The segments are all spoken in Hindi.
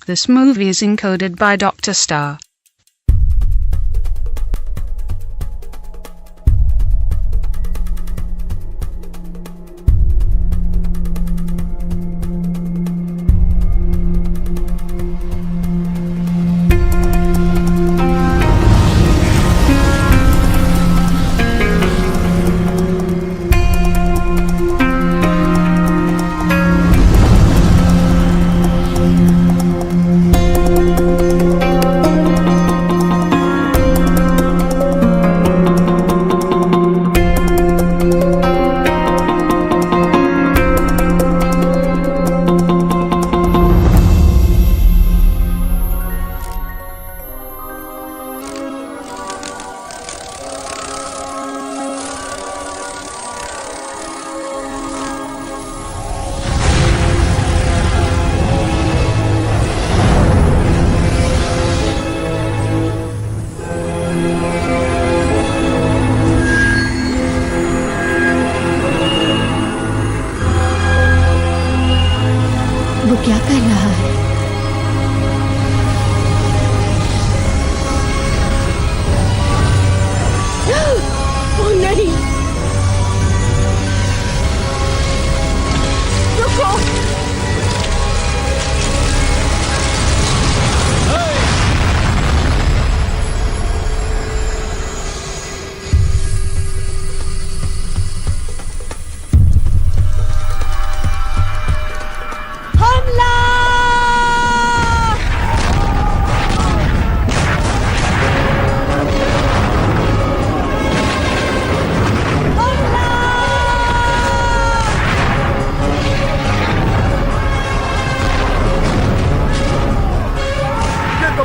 This movie is encoded by Dr. Star. वो क्या कर रहा है? ओह नहीं! रुको!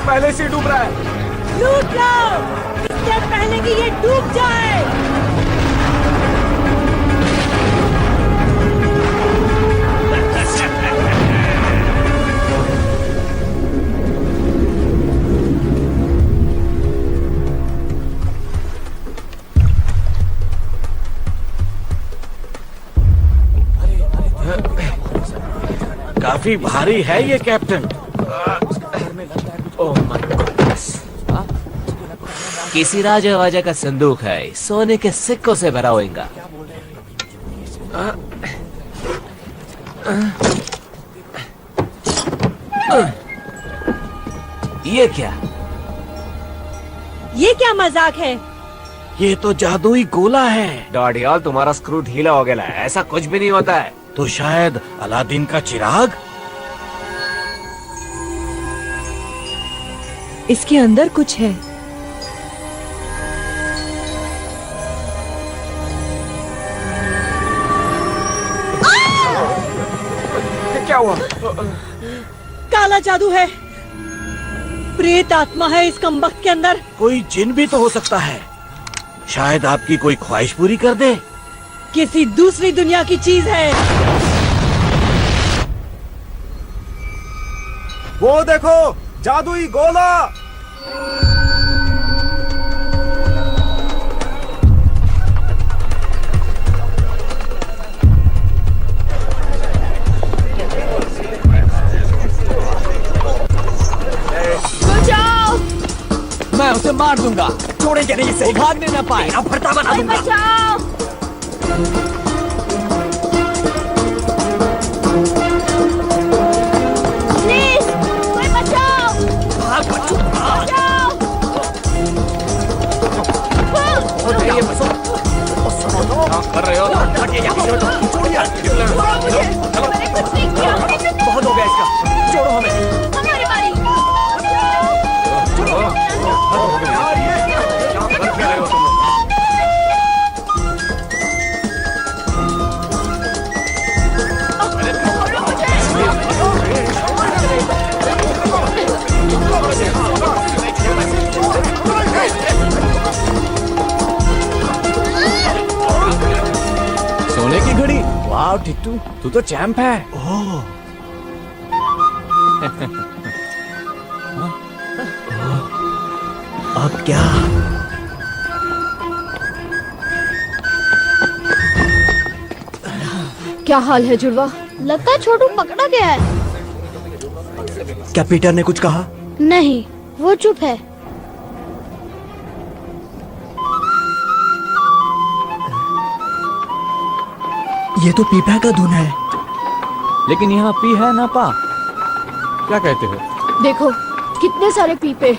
पहले से डूब रहा है। लूट लो इससे पहले कि ये डूब जाए। काफी भारी है ये कैप्टन। किसी राजा वाजा का संदूक है, सोने के सिक्कों से भरा होगा। ये क्या? ये क्या मजाक है? ये तो जादुई गोला है। डॉडियाल, तुम्हारा स्क्रू ढीला हो गया है। ऐसा कुछ भी नहीं होता है। तो शायद अलादीन का चिराग? इसके अंदर कुछ है। क्या हुआ? काला जादू है। प्रेत आत्मा है इस कमबख्त के अंदर। कोई जिन भी तो हो सकता है। शायद आपकी कोई ख्वाहिश पूरी कर दे। किसी दूसरी दुनिया की चीज है। वो देखो, जादुई गोला। बचाओ! मैं उसे मार दूंगा। छोड़ेंगे नहीं इसे। वो भागने न पाए। फरता बना दूंगा। बचाओ! प्लीज, कोई बचाओ! बचाओ! कर रहे हो? मैंने कुछ नहीं किया। बहुत हो गया इसका। छोड़ो हमें। हमारी बारी। सोने की घड़ी। वाह टिट्टू, तू तो चैंप है। अब क्या? क्या हाल है जुड़वा? लगता है छोटू पकड़ा गया है। क्या पीटर ने कुछ कहा? नहीं, वो चुप है। ये तो पीपा का धुन है। लेकिन यहाँ पी है ना पा। क्या कहते हो? देखो कितने सारे पीपे।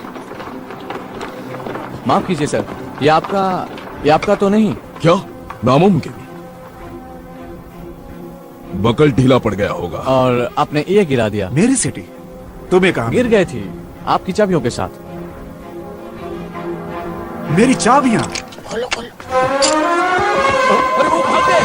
माफ कीजिए सर, ये आपका तो नहीं? क्या? नामुमकिन। बकल ढीला पड़ गया होगा। और आपने ये गिरा दिया। मेरी सिटी तुम्हें कहा? गिर गई थी आपकी चाबियों के साथ। मेरी चाबियां? खोलो खोलो। अरे वो भागे!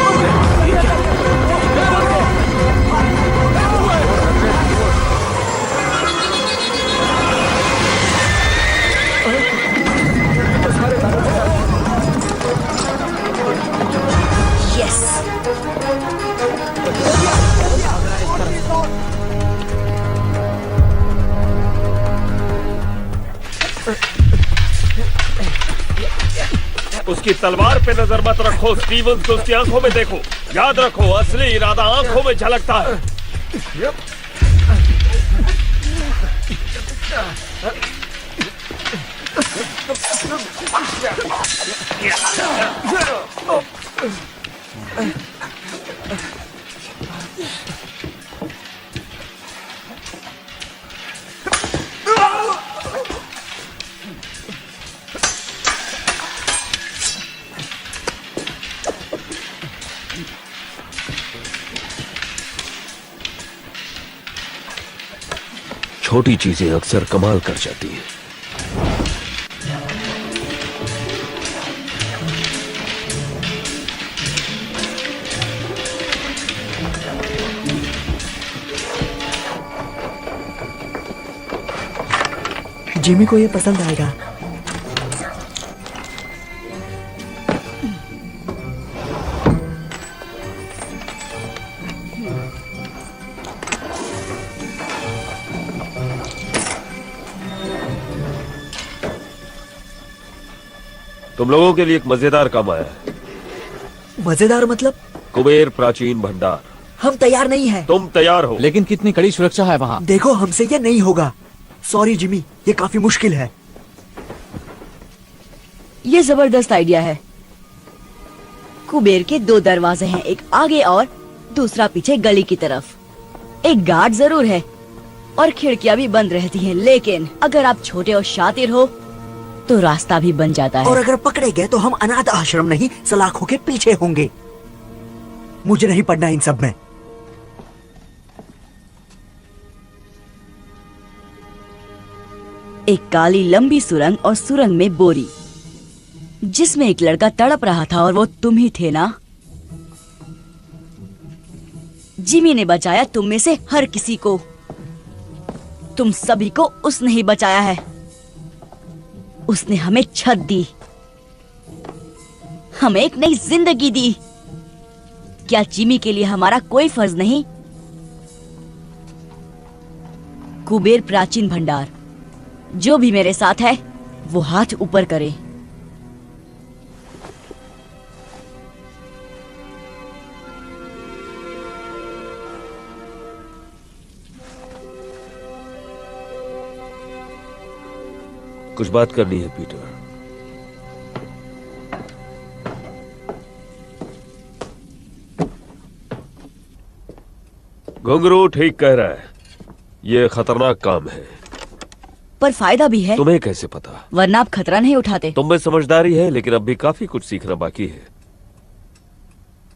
उसकी तलवार पे नजर मत रखो स्टीवंस, को उसकी आंखों में देखो। याद रखो असली इरादा आंखों में झलकता है। छोटी चीजें अक्सर कमाल कर जाती हैं। जिमी को ये पसंद आएगा। तुम लोगों के लिए एक मजेदार काम आया है। मजेदार मतलब? कुबेर प्राचीन भंडार। हम तैयार नहीं हैं। तुम तैयार हो? लेकिन कितनी कड़ी सुरक्षा है वहाँ। देखो हमसे ये नहीं होगा। सॉरी जिमी, ये काफी मुश्किल है। ये जबरदस्त आइडिया है। कुबेर के 2 दरवाजे हैं, एक आगे और दूसरा पीछे गली की तरफ। एक गार्ड जरूर है और खिड़कियां भी बंद रहती हैं, लेकिन अगर आप छोटे और शातिर हो तो रास्ता भी बन जाता है। और अगर पकड़े गए तो हम अनाथ आश्रम नहीं, सलाखों के पीछे होंगे। मुझे नहीं पढ़ना इन सब में। एक काली लंबी सुरंग और सुरंग में बोरी, जिसमें एक लड़का तड़प रहा था और वो तुम ही थे ना? जिमी ने बचाया तुम में से हर किसी को। तुम सभी को उसने ही बचाया है। उसने हमें छत दी, हमें एक नई जिंदगी दी। क्या जिमी के लिए हमारा कोई फर्ज नहीं? कुबेर प्राचीन भंडार, जो भी मेरे साथ है वो हाथ ऊपर करे। कुछ बात करनी है पीटर। घुंघरू ठीक कह रहा है, ये खतरनाक काम है। पर फायदा भी है। तुम्हें कैसे पता? वरना आप खतरा नहीं उठाते। तुम में समझदारी है, लेकिन अब भी काफी कुछ सीखना बाकी है।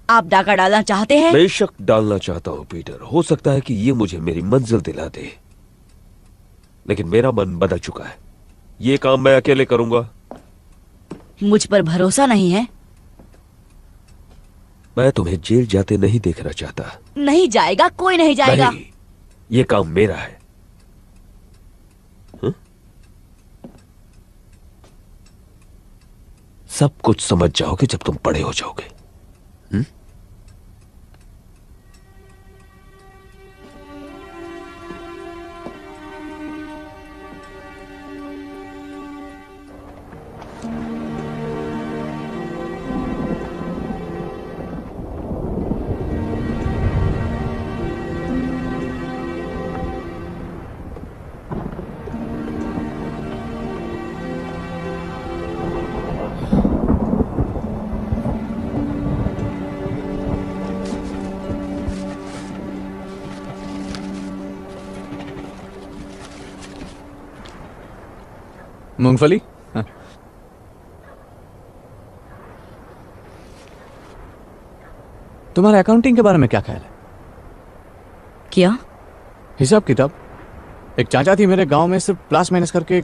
आप डाका डालना चाहते हैं? बेशक डालना चाहता हूं पीटर। हो सकता है कि ये मुझे मेरी मंजिल दिला दे, लेकिन मेरा मन बदल चुका है। ये काम मैं अकेले करूंगा। मुझ पर भरोसा नहीं है? मैं तुम्हें जेल जाते नहीं देखना चाहता। नहीं जाएगा, कोई नहीं जाएगा। नहीं, ये काम मेरा है। सब कुछ समझ जाओगे जब तुम बड़े हो जाओगे। मूंगफली? हाँ। तुम्हारा अकाउंटिंग के बारे में क्या ख्याल है? क्या? हिसाब किताब। एक चाचा थी मेरे गांव में, सिर्फ प्लस माइनस करके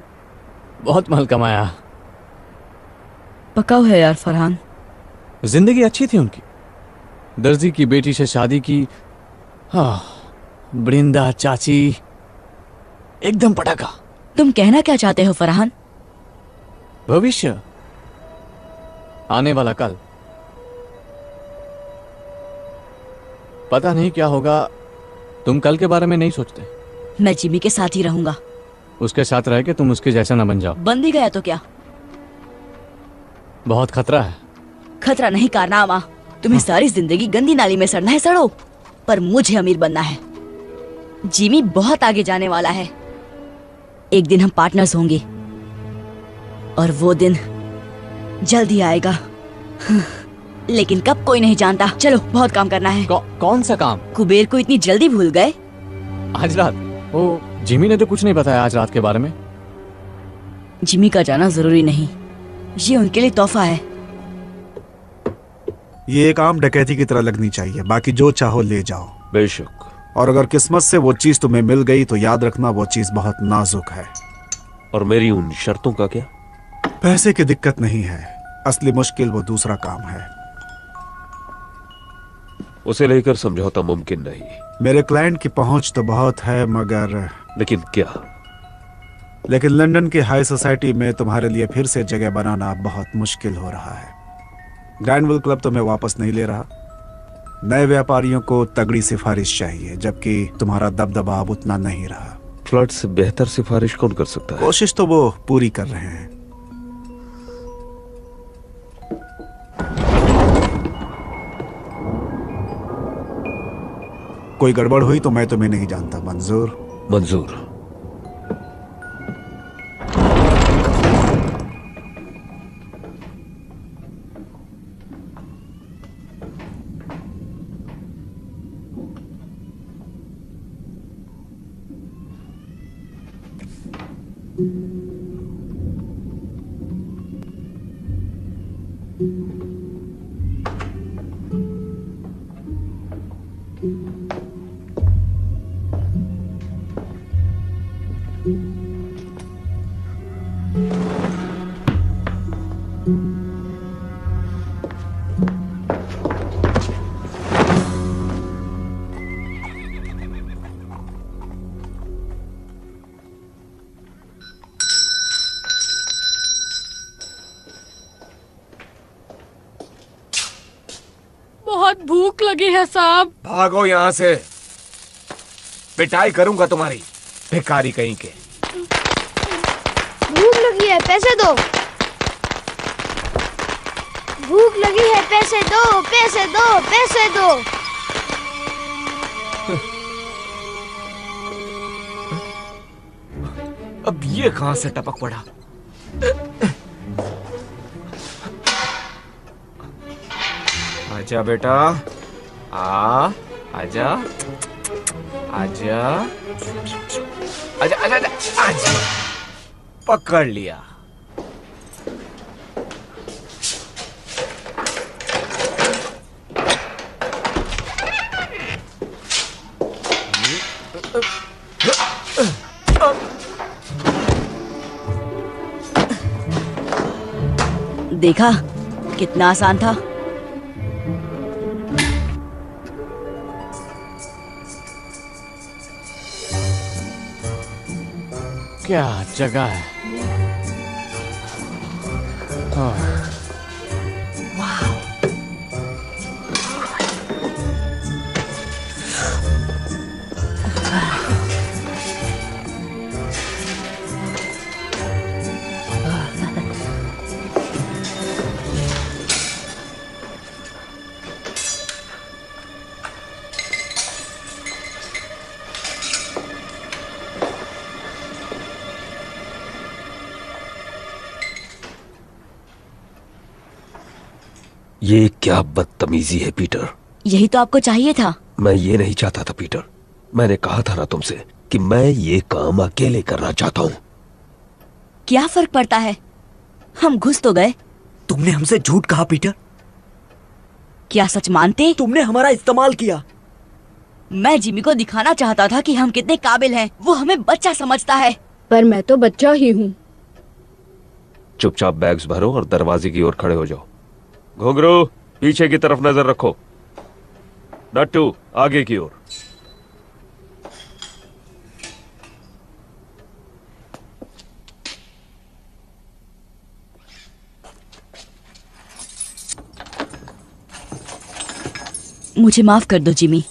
बहुत माल कमाया। पकाओ है यार फरहान। जिंदगी अच्छी थी उनकी। दर्जी की बेटी से शादी की। हाँ, बृंदा चाची एकदम पटाखा। तुम कहना क्या चाहते हो फरहान? भविष्य, आने वाला कल। पता नहीं क्या होगा। तुम कल के बारे में नहीं सोचते। मैं जिमी के साथ ही रहूंगा। उसके साथ रह के तुम उसके जैसा ना बन जाओ। बन भी गया तो क्या? बहुत खतरा है। खतरा नहीं कारनामा। तुम्हें सारी जिंदगी गंदी नाली में सड़ना है, सड़ो, पर मुझे अमीर बनना है। जिमी बहुत आगे जाने वाला है। एक दिन हम पार्टनर्स होंगे और वो दिन जल्द ही आएगा। लेकिन कब कोई नहीं जानता। चलो, बहुत काम करना है। कौन सा काम? कुबेर को इतनी जल्दी भूल गए? आज रात? ओ, जिमी ने तो कुछ नहीं बताया आज रात के बारे में। जिमी का जाना जरूरी नहीं, ये उनके लिए तोहफा है। ये एक आम डकैती की तरह लगनी चाहिए। बाकी जो चाहो ले जाओ। बेशक। और अगर किस्मत से वो चीज तुम्हें मिल गई तो याद रखना वो चीज बहुत नाजुक है। और मेरी उन शर्तों का क्या? पैसे की दिक्कत नहीं है, असली मुश्किल वो दूसरा काम है। उसे लेकर समझौता मुमकिन नहीं। मेरे क्लाइंट की पहुंच तो बहुत है, मगर लेकिन क्या? लेकिन लंदन की हाई सोसाइटी में तुम्हारे लिए फिर से जगह बनाना बहुत मुश्किल हो रहा है। ग्रैंडविल क्लब तुम्हें वापस नहीं ले रहा। नए व्यापारियों को तगड़ी सिफारिश चाहिए, जबकि तुम्हारा दबदबा अब उतना नहीं रहा। फ्लड से बेहतर सिफारिश कौन कर सकता है? कोशिश तो वो पूरी कर रहे हैं। कोई गड़बड़ हुई तो मैं तुम्हें नहीं जानता। मंजूर? मंजूर। बहुत भूख लगी है साहब। भागो यहाँ से, पिटाई करूंगा तुम्हारी, भिखारी कहीं के। भूख लगी है, पैसे दो। भूख लगी है, पैसे दो, पैसे दो, पैसे दो। अब ये कहां से टपक पड़ा? आजा बेटा, आजा, आजा, आजा, आजा, आजा, पकड़ लिया। देखा कितना आसान था। क्या जगह है। ये क्या बदतमीजी है पीटर। यही तो आपको चाहिए था। मैं ये नहीं चाहता था पीटर। मैंने कहा था ना तुमसे कि मैं ये काम अकेले करना चाहता हूं। क्या फर्क पड़ता है, हम घुस तो गए। तुमने हमसे झूठ कहा पीटर। क्या सच मानते? तुमने हमारा इस्तेमाल किया। मैं जिमी को दिखाना चाहता था कि हम कितने काबिल हैं। वो हमें बच्चा समझता है। पर मैं तो बच्चा ही हूँ। चुपचाप बैग्स भरो और दरवाजे की ओर खड़े हो जाओ। घुंघरू, पीछे की तरफ नजर रखो। नट्टू, आगे की ओर। मुझे माफ कर दो जिमी,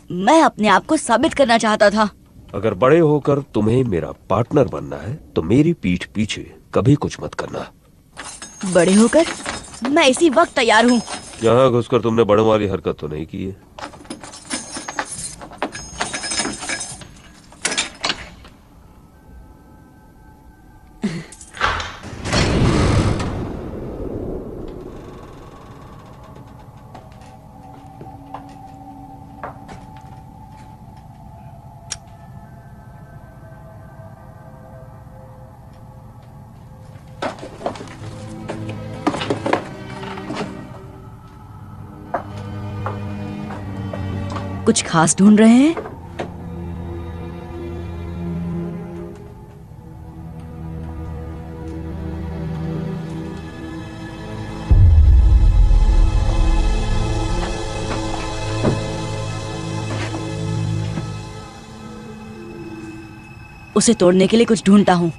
मैं अपने आप को साबित करना चाहता था। अगर बड़े होकर तुम्हें मेरा पार्टनर बनना है तो मेरी पीठ पीछे कभी कुछ मत करना। बड़े होकर मैं इसी वक्त तैयार हूँ। यहाँ घुसकर तुमने बड़ों वाली हरकत तो नहीं की है? कुछ खास ढूंढ रहे हैं? उसे तोड़ने के लिए कुछ ढूंढता हूं।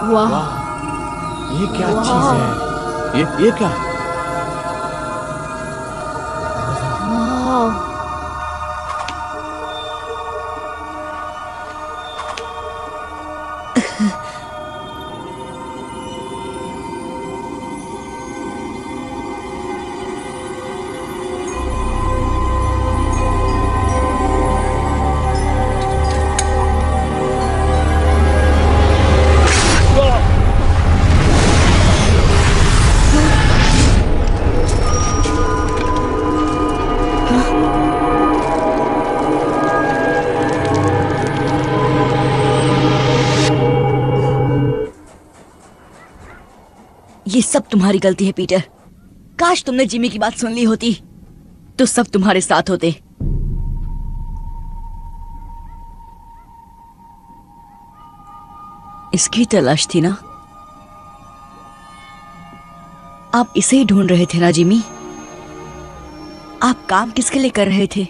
वाह, ये क्या चीज है? ये क्या? वाह, ये सब तुम्हारी गलती है पीटर। काश तुमने जिमी की बात सुन ली होती तो सब तुम्हारे साथ होते। इसकी तलाश थी ना? आप इसे ही ढूंढ रहे थे ना जिमी? आप काम किसके लिए कर रहे थे?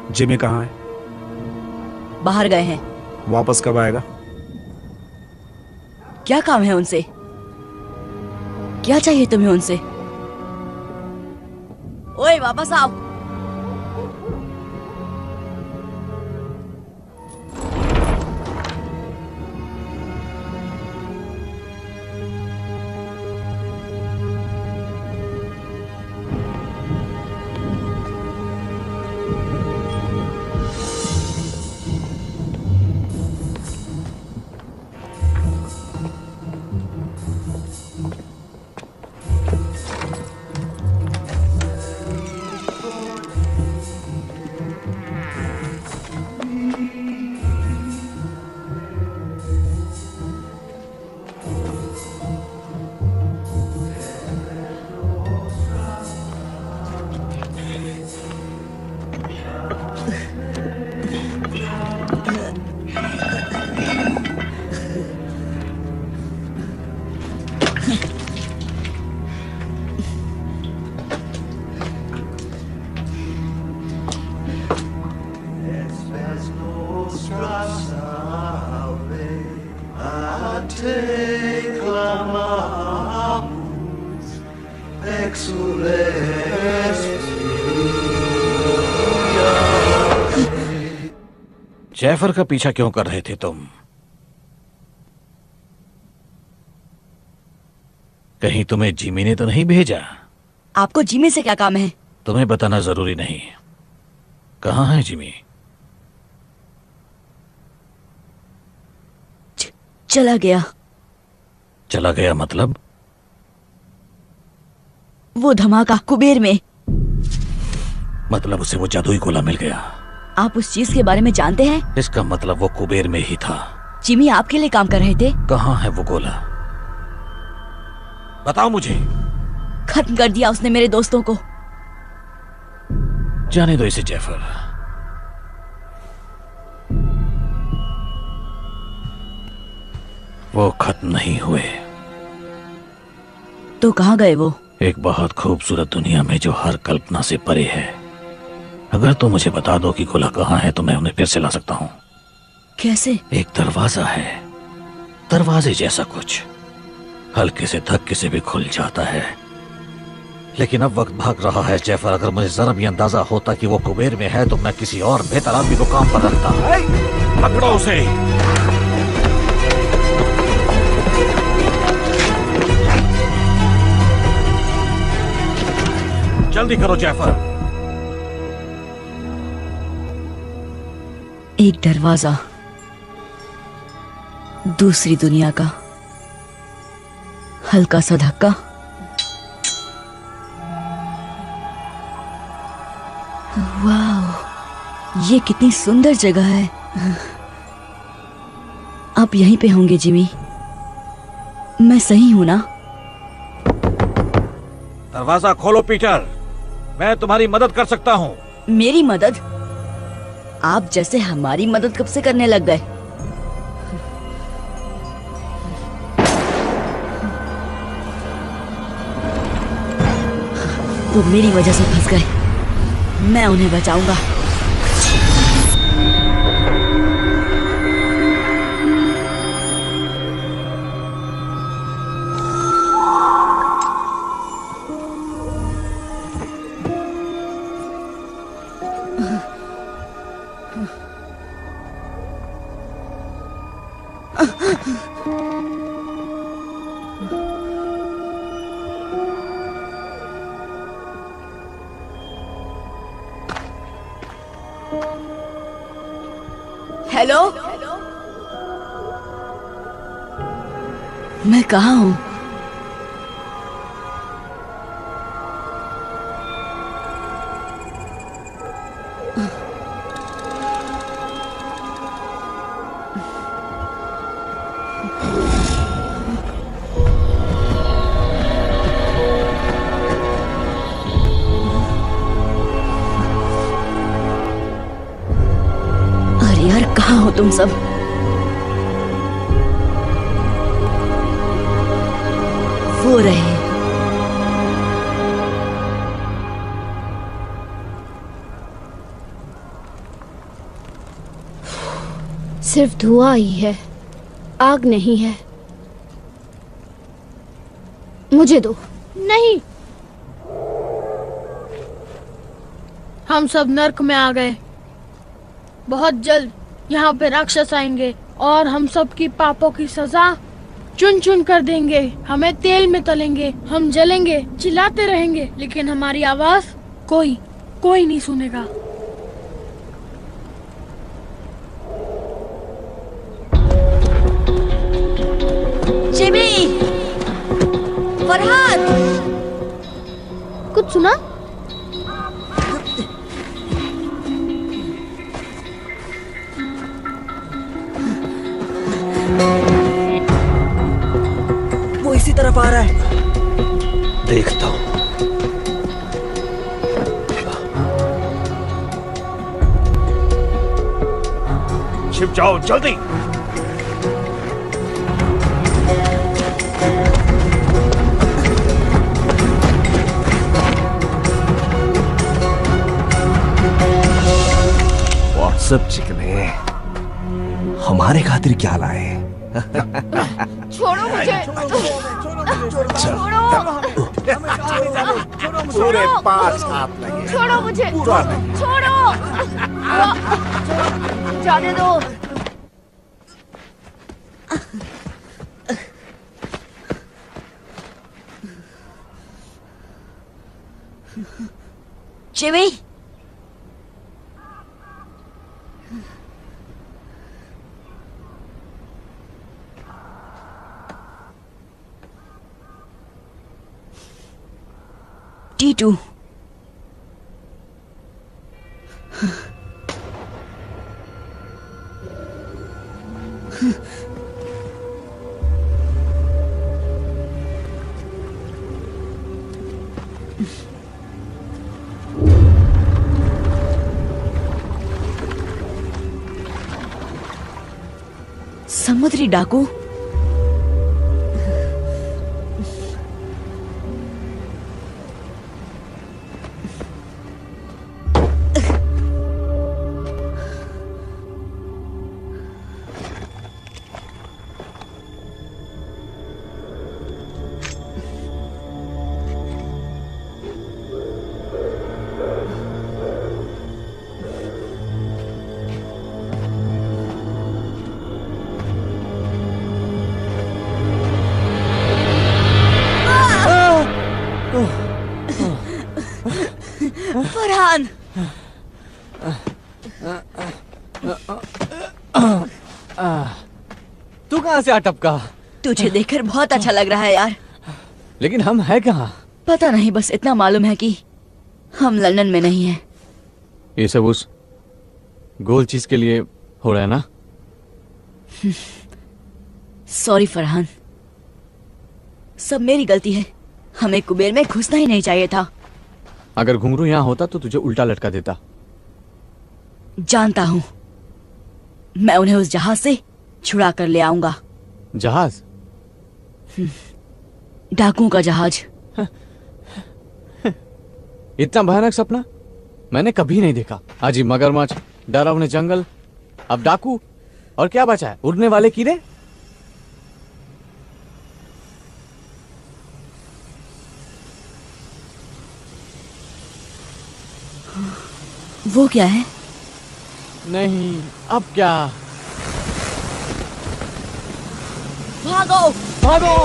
जिमी कहाँ है? बाहर गए हैं। वापस कब आएगा? क्या काम है उनसे? क्या चाहिए तुम्हें उनसे? ओए वापस आओ। जैफर का पीछा क्यों कर रहे थे तुम? कहीं तुम्हें जिमी ने तो नहीं भेजा? आपको जिमी से क्या काम है? तुम्हें बताना जरूरी नहीं। कहाँ है जिमी? चला गया। चला गया मतलब? वो धमाका कुबेर में। मतलब उसे वो जादुई गोला मिल गया। आप उस चीज के बारे में जानते हैं? इसका मतलब वो कुबेर में ही था। जिमी आपके लिए काम कर रहे थे। कहाँ है वो गोला? बताओ मुझे। खत्म कर दिया उसने मेरे दोस्तों को। जाने दो इसे जैफर। वो खत्म नहीं हुए। तो कहाँ गए वो? एक बहुत खूबसूरत दुनिया में जो हर कल्पना से परे है। अगर तुम मुझे बता दो कि गोला कहाँ है तो मैं उन्हें फिर से ला सकता हूँ। कैसे? एक दरवाजा है, दरवाजे जैसा कुछ, हल्के से धक्के से भी खुल जाता है। लेकिन अब वक्त भाग रहा है जैफर। अगर मुझे जरा भी अंदाजा होता कि वो कुबेर में है तो मैं किसी और बेहतर आदमी को काम पर रखता। पकड़ो उसे। जल्दी करो जैफर। एक दरवाजा दूसरी दुनिया का, हल्का सा धक्का, वाह, ये कितनी सुंदर जगह है। आप यहीं पे होंगे जिमी? मैं सही हूं ना? दरवाजा खोलो पीटर, मैं तुम्हारी मदद कर सकता हूँ। मेरी मदद? आप जैसे हमारी मदद कब से करने लग गए? वो मेरी वजह से फंस गए, मैं उन्हें बचाऊंगा। हेलो, मैं कहाँ हूँ? अरे यार, कहाँ हो तुम सब? वो रहे। सिर्फ धुआं ही है, आग नहीं है। मुझे दो। नहीं, हम सब नर्क में आ गए। बहुत जल्द यहाँ पे राक्षस आएंगे और हम सब की पापों की सजा चुन चुन कर देंगे। हमें तेल में तलेंगे, हम जलेंगे, चिल्लाते रहेंगे, लेकिन हमारी आवाज कोई नहीं सुनेगा। जिमी, फरहाद, कुछ सुना? वो इसी तरफ आ रहा है। देखता हूं। छिप जाओ जल्दी। व्हाट्सएप चिकने हमारे खातिर क्या लाए? छोड़ो मुझे। पूरे 5 हाथ लगे। छोड़ो मुझे। छोड़ो। जाने दो। Jimmy, T2। समुद्री डाकू। फरहान, तू कहाँ से आ टपका? तुझे देखकर बहुत अच्छा लग रहा है यार। लेकिन हम हैं कहाँ? पता नहीं, बस इतना मालूम है कि हम लंदन में नहीं हैं। ये सब उस गोल चीज के लिए हो रहा है ना? सॉरी फरहान, सब मेरी गलती है। हमें कुबेर में घुसना ही नहीं चाहिए था। अगर घुंघरू यहाँ होता तो तुझे उल्टा लटका देता। जानता हूँ, मैं उन्हें उस जहाज से छुड़ा कर ले आऊंगा। जहाज? डाकुओं का जहाज। इतना भयानक सपना मैंने कभी नहीं देखा। अजी मगरमच्छ, डरावने जंगल, अब डाकू, और क्या बचा है? उड़ने वाले कीड़े। वो क्या है? नहीं, अब क्या? भागो भागो!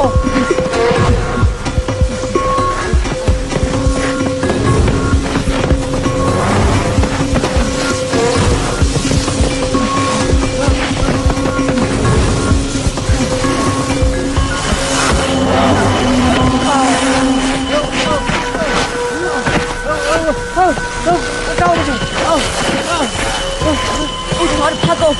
और भागो।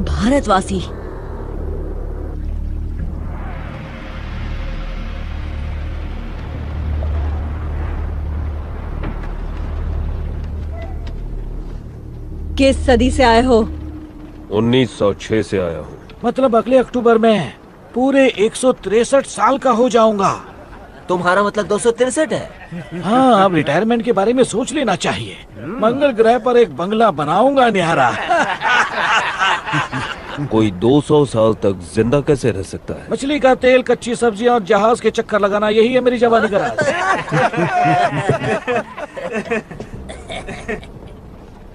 भारतवासी। किस सदी से आए हो? 1906 से आया हूँ। मतलब अगले अक्टूबर में पूरे 163 साल का हो जाऊंगा। तुम्हारा मतलब 263 है? हाँ, अब रिटायरमेंट के बारे में सोच लेना चाहिए। मंगल ग्रह पर एक बंगला बनाऊंगा न्यारा। कोई 200 साल तक जिंदा कैसे रह सकता है? मछली का तेल, कच्ची सब्जियां और जहाज के चक्कर लगाना, यही है मेरी जवानी का राज।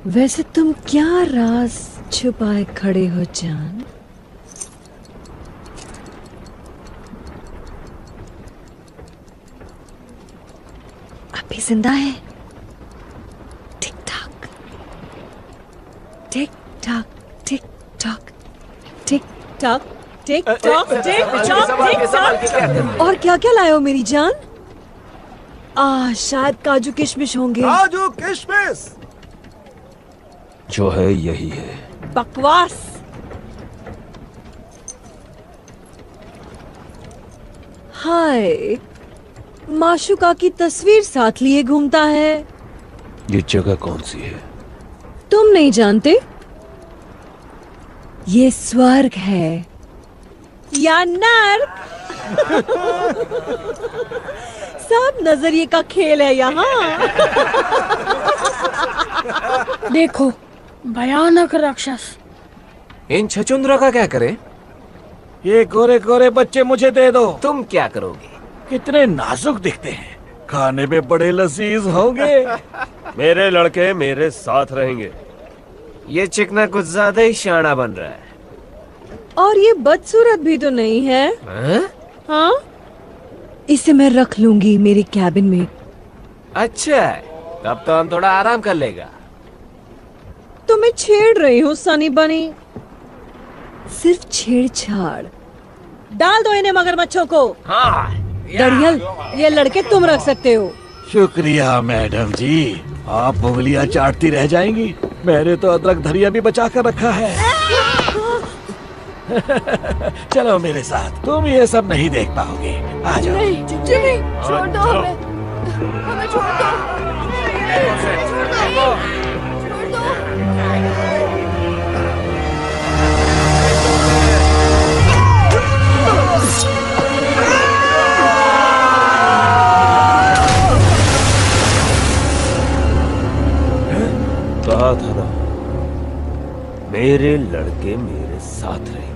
वैसे तुम क्या राज छुपाए खड़े हो जान? अभी जिंदा है? Tick tock tick tock tick tock tick tock tick tock tick tock tick tock. और क्या क्या लाए हो मेरी जान? शायद काजू किशमिश होंगे। काजू किशमिश? जो है यही है। बकवास। हाय, माशुका की तस्वीर साथ लिए घूमता है। ये जगह कौन सी है? तुम नहीं जानते? ये स्वर्ग है या नर्क। सब नजरिए का खेल है यहाँ। देखो, भयानक राक्षस। इन छचुंद्रों का क्या करें? ये गोरे गोरे बच्चे मुझे दे दो। तुम क्या करोगे? कितने नाजुक दिखते हैं, खाने में बड़े लजीज होंगे। मेरे लड़के मेरे साथ रहेंगे। ये चिकना कुछ ज्यादा ही शाना बन रहा है। और ये बदसूरत भी तो नहीं है। हाँ, इसे मैं रख लूंगी मेरे कैबिन में। अच्छा है, तब तो हम थोड़ा आराम कर लेगा। तो मैं छेड़ रही हूँ सनी बनी। सिर्फ छेड़छाड़। डाल दो इन्हें मगरमच्छों को। हाँ। दड़ियल, ये लड़के तुम रख सकते हो। शुक्रिया मैडम जी, आप उंगलियां चाटती रह जाएंगी। मैंने तो अदरक धरिया भी बचा कर रखा है। चलो मेरे साथ, तुम ये सब नहीं देख पाओगे। आ जाओ। नहीं, जिमी, छोड़ दो हमें। हमें छोड़ दो। छोड़ दो। कहा था ना, मेरे लड़के मेरे साथ रहेंगे।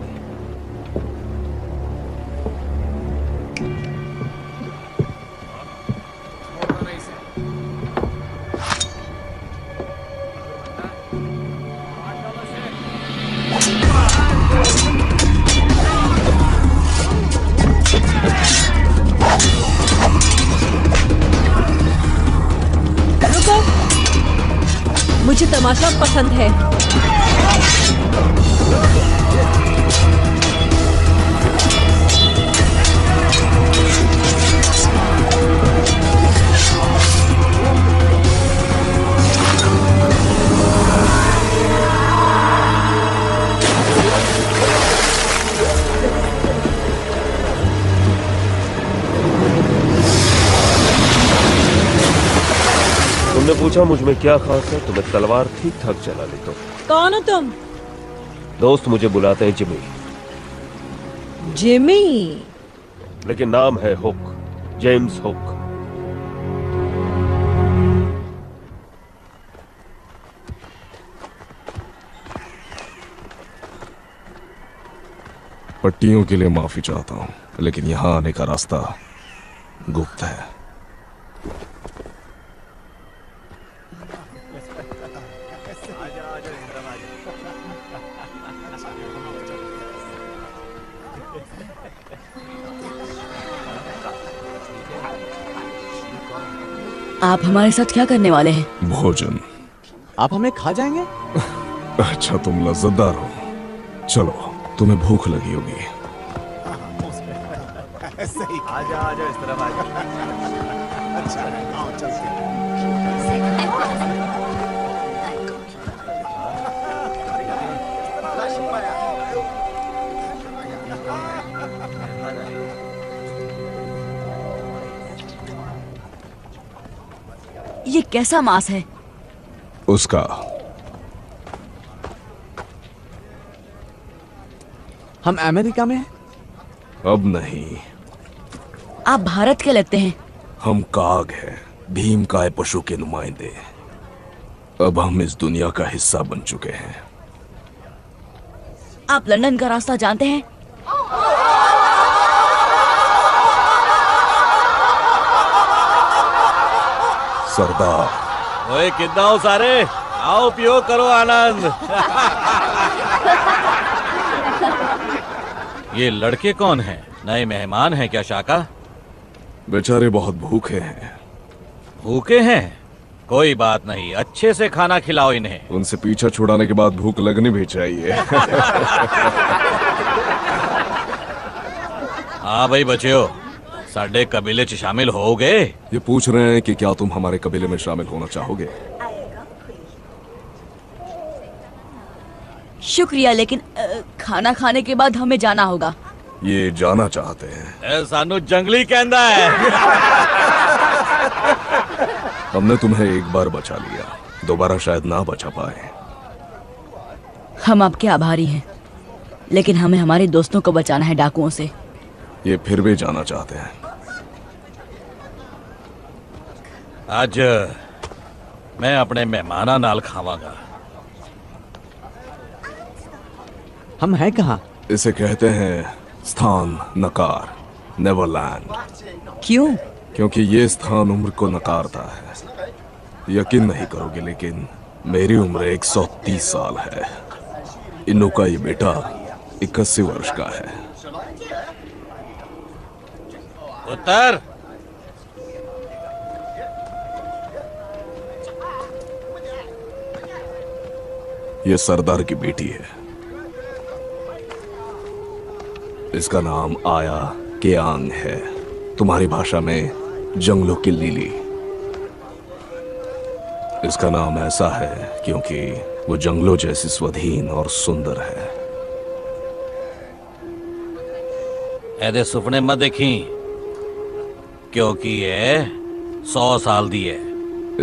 रुको, मुझे तमाशा पसंद है। तुमने पूछा मुझ में क्या खास है, तो मैं तलवार ठीक ठाक चला लेता हूँ। कौन हो तुम? दोस्त मुझे बुलाते हैं जिमी, जिमी। लेकिन नाम है हुक, जेम्स हुक। पट्टियों के लिए माफी चाहता हूँ, लेकिन यहाँ आने का रास्ता गुप्त है। आप हमारे साथ क्या करने वाले हैं? भोजन। आप हमें खा जाएंगे? अच्छा, तुम लज्जतदार हो। चलो, तुम्हें भूख लगी होगी। आजा आजा, इस तरफ आजा। अच्छा, आओ चलते हैं। ये कैसा मांस है? उसका। हम अमेरिका में हैं? अब नहीं। आप भारत के लगते हैं। हम काग हैं, भीम काय पशु के नुमाइंदे। अब हम इस दुनिया का हिस्सा बन चुके हैं। आप लंदन का रास्ता जानते हैं? सरदार। ओए, कितना हो सारे? आओ पियो, करो आनंद। ये लड़के कौन हैं? नए मेहमान हैं क्या शाका? बेचारे बहुत भूखे हैं। भूखे हैं? कोई बात नहीं, अच्छे से खाना खिलाओ इन्हें। उनसे पीछा छुड़ाने के बाद भूख लगनी भी चाहिए। हाँ भाई बच्चों, साडे कबीले च शामिल हो गए? ये पूछ रहे हैं कि क्या तुम हमारे कबीले में शामिल होना चाहोगे? शुक्रिया, लेकिन खाना खाने के बाद हमें जाना होगा। ये जाना चाहते हैं। सानू जंगली कहना है। हमने तुम्हें एक बार बचा लिया, दोबारा शायद ना बचा पाए। हम आपके आभारी हैं, लेकिन हमें हमारे दोस्तों को बचाना है डाकुओं से। ये फिर भी जाना चाहते हैं। आज मैं अपने मेहमाना नाल खावांगा। हम हैं कहाँ? इसे कहते हैं स्थान नकार, नेवरलैंड। क्यों? क्योंकि ये स्थान उम्र को नकारता है। यकीन नहीं करोगे, लेकिन मेरी उम्र 130 साल है। इन्नू का ये बेटा 81 वर्ष का है। उत्तर ये सरदार की बेटी है। इसका नाम आया केआंग है, तुम्हारी भाषा में जंगलों की लिली। इसका नाम ऐसा है क्योंकि वो जंगलों जैसी स्वाधीन और सुंदर है। ऐदे सुपने मत देखी, क्योंकि ये 100 साल दी है।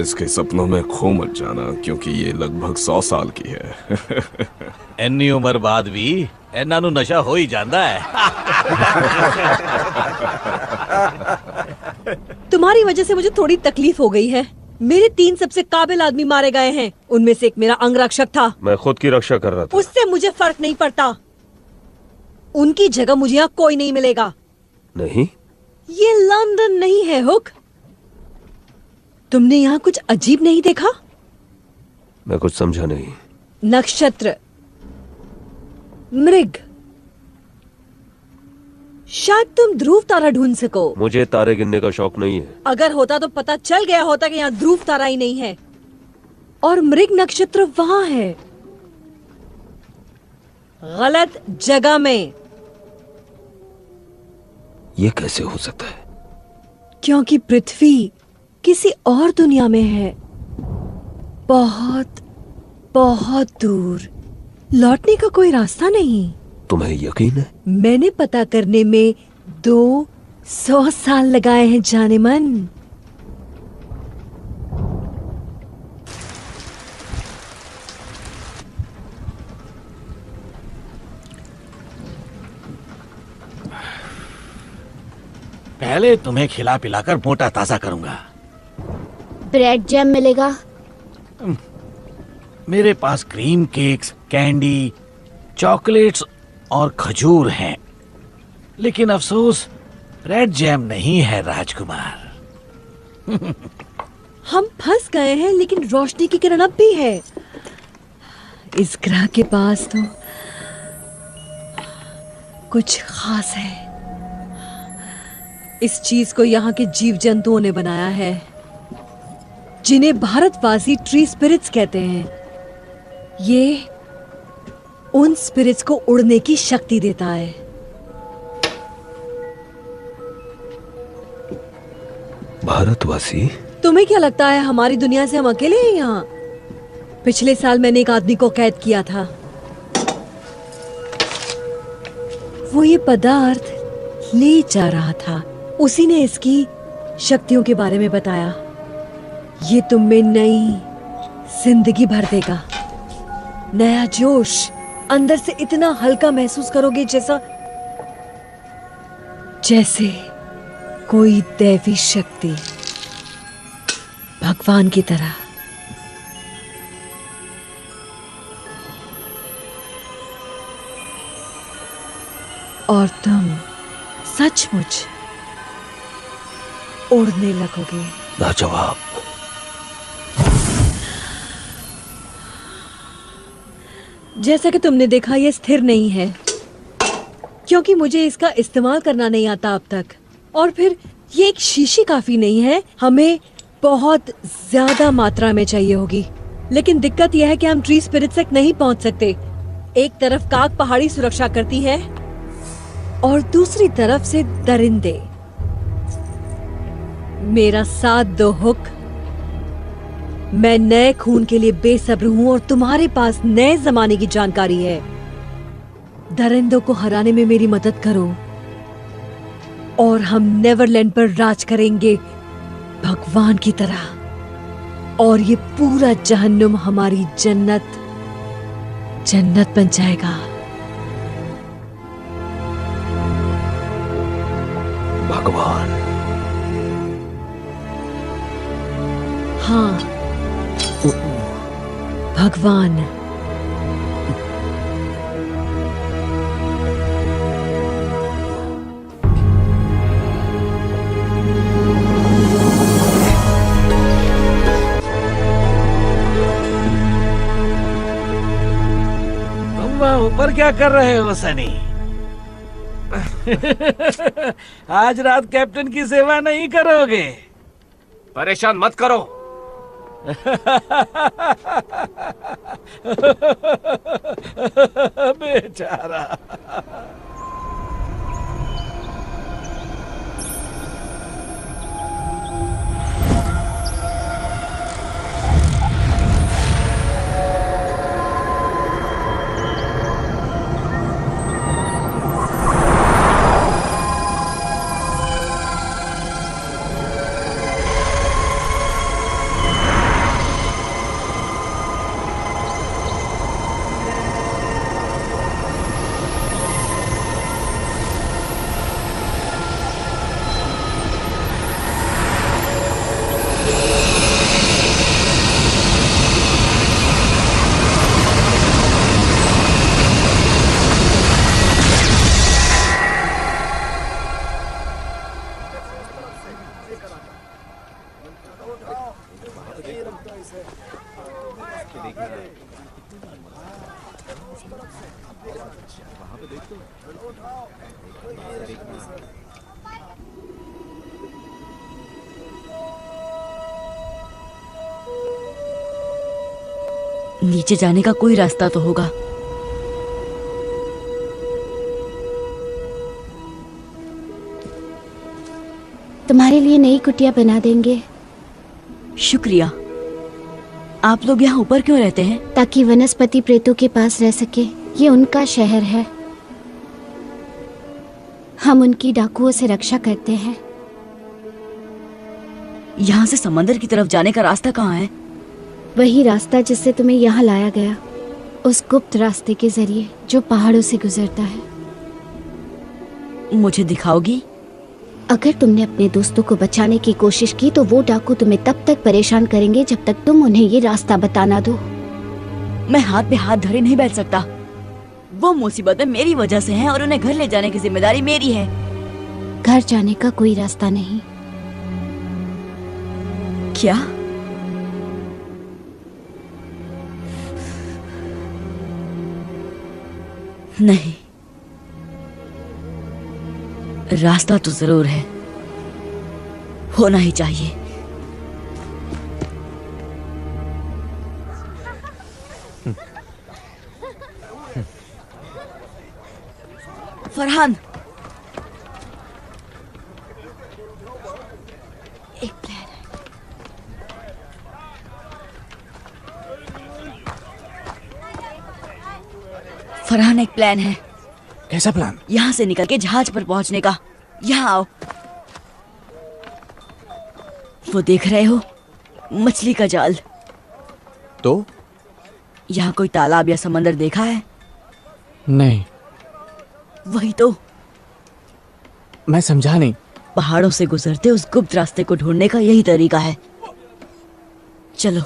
इसके सपनों में खो मत जाना, क्योंकि ये लगभग 100 साल की है। इन्नी उम्र बाद भी इन्हां नू नशा हो ही जाता है। तुम्हारी वजह से मुझे थोड़ी तकलीफ हो गई है। मेरे 3 सबसे काबिल आदमी मारे गए हैं, उनमें से एक मेरा अंगरक्षक था। मैं खुद की रक्षा कर रहा था। उससे मुझे फर्क नहीं पड़ता। उनकी जगह मुझे यहाँ कोई नहीं मिलेगा। नहीं, ये लंदन नहीं है हुक। तुमने यहाँ कुछ अजीब नहीं देखा? मैं कुछ समझा नहीं। नक्षत्र, मृग, शायद तुम ध्रुव तारा ढूंढ सको। मुझे तारे गिनने का शौक नहीं है। अगर होता तो पता चल गया होता कि यहाँ ध्रुव तारा ही नहीं है और मृग नक्षत्र वहां है, गलत जगह में। ये कैसे हो सकता है? क्योंकि पृथ्वी किसी और दुनिया में है, बहुत बहुत दूर। लौटने का कोई रास्ता नहीं। तुम्हें यकीन है? मैंने पता करने में 200 साल लगाए हैं जाने मन। पहले तुम्हें खिला पिलाकर मोटा ताजा करूंगा। ब्रेड जैम मिलेगा? मेरे पास क्रीम केक्स, कैंडी, चॉकलेट्स और खजूर हैं, लेकिन अफसोस ब्रेड जैम नहीं है राजकुमार। हम फंस गए हैं, लेकिन रोशनी की किरण अब भी है। इस ग्रह के पास तो कुछ खास है। इस चीज को यहाँ के जीव जंतुओं ने बनाया है, जिन्हें भारतवासी ट्री स्पिरिट्स कहते हैं। ये उन स्पिरिट्स को उड़ने की शक्ति देता है। भारतवासी? तुम्हें क्या लगता है हमारी दुनिया से हम अकेले हैं यहाँ? पिछले साल मैंने एक आदमी को कैद किया था। वो ये पदार्थ ले जा रहा था। उसी ने इसकी शक्तियों के बारे में बताया। ये तुम में नई जिंदगी भर देगा, नया जोश। अंदर से इतना हल्का महसूस करोगे जैसे कोई दैवी शक्ति, भगवान की तरह। और तुम सचमुच उड़ने लगोगे। लाजवाब। जैसा कि तुमने देखा, ये स्थिर नहीं है, क्योंकि मुझे इसका इस्तेमाल करना नहीं आता अब तक। और फिर ये एक शीशी काफी नहीं है, हमें बहुत ज्यादा मात्रा में चाहिए होगी। लेकिन दिक्कत यह है कि हम ट्री स्पिरिट्स तक नहीं पहुंच सकते। एक तरफ काग पहाड़ी सुरक्षा करती है और दूसरी तरफ से दरिंदे। मेरा साथ दो हुक, मैं नए खून के लिए बेसब्र हूँ और तुम्हारे पास नए जमाने की जानकारी है। दरिंदों को हराने में मेरी मदद करो और हम नेवरलैंड पर राज करेंगे भगवान की तरह, और ये पूरा जहन्नुम हमारी जन्नत बन जाएगा। भगवान? हाँ, भगवान। तुम वहाँ ऊपर क्या कर रहे हो सनी? आज रात कैप्टन की सेवा नहीं करोगे? परेशान मत करो। बेचारा। नीचे जाने का कोई रास्ता तो होगा। तुम्हारे लिए नई कुटिया बना देंगे। शुक्रिया। आप लोग यहाँ ऊपर क्यों रहते हैं? ताकि वनस्पति प्रेतों के पास रह सके। ये उनका शहर है। हम उनकी डाकुओं से रक्षा करते हैं। यहाँ से समंदर की तरफ जाने का रास्ता कहाँ है? वही रास्ता जिससे तुम्हें यहाँ लाया गया, उस गुप्त रास्ते के जरिए जो पहाड़ों से गुजरता है। मुझे दिखाओगी? अगर तुमने अपने दोस्तों को बचाने की कोशिश की तो वो डाकू तुम्हें तब तक परेशान करेंगे जब तक तुम उन्हें ये रास्ता बताना दो। मैं हाथ पे हाथ धरे नहीं बैठ सकता। वो मुसीबतें मेरी वजह से हैं और उन्हें घर ले जाने की जिम्मेदारी मेरी है। घर जाने का कोई रास्ता नहीं। क्या? नहीं, रास्ता तो जरूर है, होना ही चाहिए। फरहान, एक प्लान है। फरहान, एक प्लान है। कैसा प्लान? यहाँ से निकल के जहाज पर पहुंचने का। यहाँ आओ। वो देख रहे हो, मछली का जाल। तो यहाँ कोई तालाब या समंदर देखा है? नहीं। वही तो। मैं समझा नहीं। पहाड़ों से गुजरते उस गुप्त रास्ते को ढूंढने का यही तरीका है। चलो।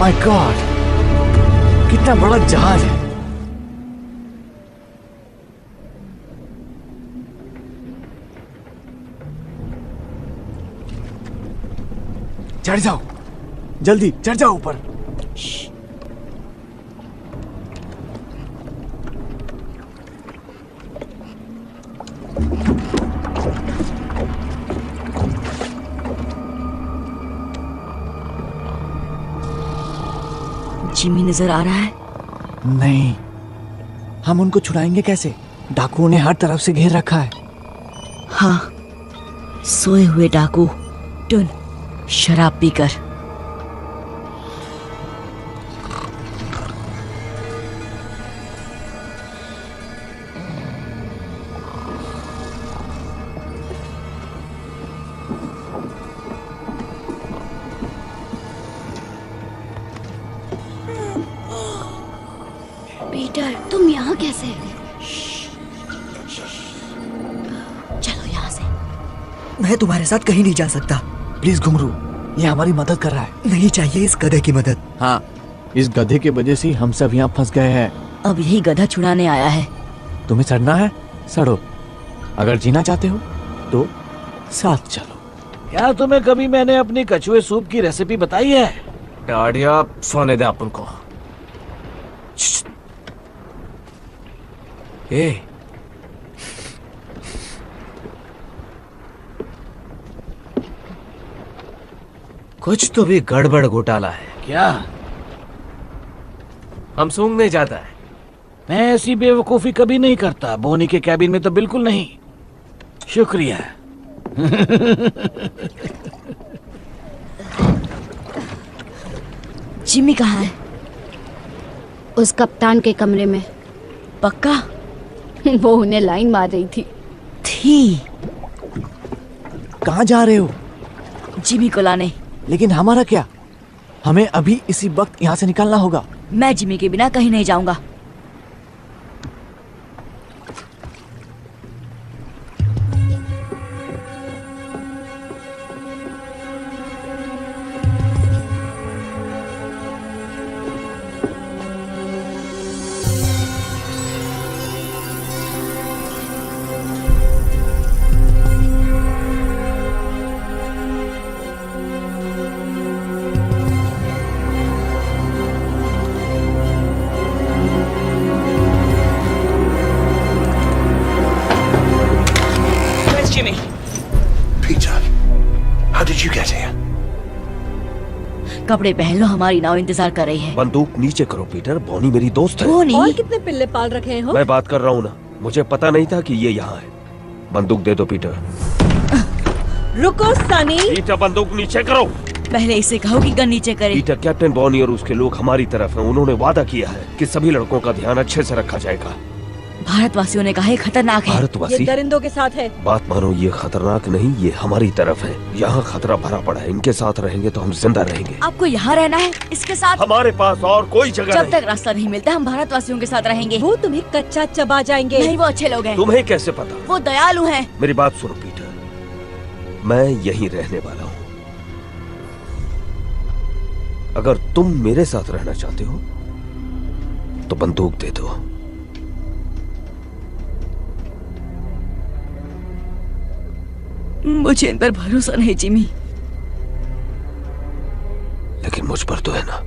माय गॉड, कितना बड़ा जहाज है। चढ़ जाओ, जल्दी चढ़ जाओ ऊपर। जिमी नजर आ रहा है? नहीं, हम उनको छुड़ाएंगे कैसे? डाकुओं ने हर तरफ से घेर रखा है। हाँ, सोए हुए डाकू टुन शराब पीकर। पीटर, तुम यहाँ कैसे? चलो यहाँ से। मैं तुम्हारे साथ कहीं नहीं जा सकता। प्लीज घुंघरू, ये हमारी मदद कर रहा है। नहीं चाहिए इस गधे की मदद। हाँ, इस गधे की वजह से हम सब यहाँ फंस गए हैं। अब यही गधा छुड़ाने आया है। तुम्हें सड़ना है, सड़ो। अगर जीना चाहते हो तो साथ चलो। क्या तुम्हें कभी मैंने अपनी कछुए सूप की रेसिपी बताई है? डाढ़िया सोने दे अपन को। ए, कुछ तो भी गड़बड़ घोटाला है। क्या? हम सूंघने जाता है। मैं ऐसी बेवकूफी कभी नहीं करता। बोनी के कैबिन में तो बिल्कुल नहीं। शुक्रिया। जिमी कहाँ है? उस कप्तान के कमरे में। पक्का? वो उन्हें लाइन मार रही थी। कहाँ जा रहे हो? जिमी को लाने। लेकिन हमारा क्या? हमें अभी इसी वक्त यहाँ से निकलना होगा। मैं जिमी के बिना कहीं नहीं जाऊंगा। कपड़े पहन लो, हमारी नाव इंतजार कर रही है। बंदूक नीचे करो पीटर, बॉनी मेरी दोस्त है। बॉनी? और कितने पिल्ले पाल रखे हो? मैं बात कर रहा हूँ ना, मुझे पता नहीं था कि ये यहाँ है। बंदूक दे दो पीटर। रुको सनी। पीटर बंदूक नीचे करो। पहले इसे कहो कि गन नीचे करे। पीटर, कैप्टन बॉनी और उसके लोग हमारी तरफ हैं। उन्होंने वादा किया है कि सभी लड़कों का ध्यान अच्छे से रखा जाएगा। भारतवासियों ने कहा है खतरनाक है। भारतवासी? ये दरिंदों के साथ है। बात मानो, ये खतरनाक नहीं, ये हमारी तरफ है। यहाँ खतरा भरा पड़ा है। इनके साथ रहेंगे तो हम जिंदा रहेंगे। आपको यहाँ रहना है इसके साथ? हमारे पास और कोई जगह जब नहीं। तक रास्ता नहीं मिलता हम भारतवासियों के साथ रहेंगे। वो तुम्हें कच्चा चबा जाएंगे। नहीं, वो अच्छे लोग हैं। तुम्हें कैसे पता? वो दयालु हैं। मेरी बात सुनो पीटर, मैं यहीं रहने वाला हूँ। अगर तुम मेरे साथ रहना चाहते हो तो बंदूक दे दो। मुझे इन पर भरोसा नहीं जिमी। लेकिन मुझ पर तो है ना।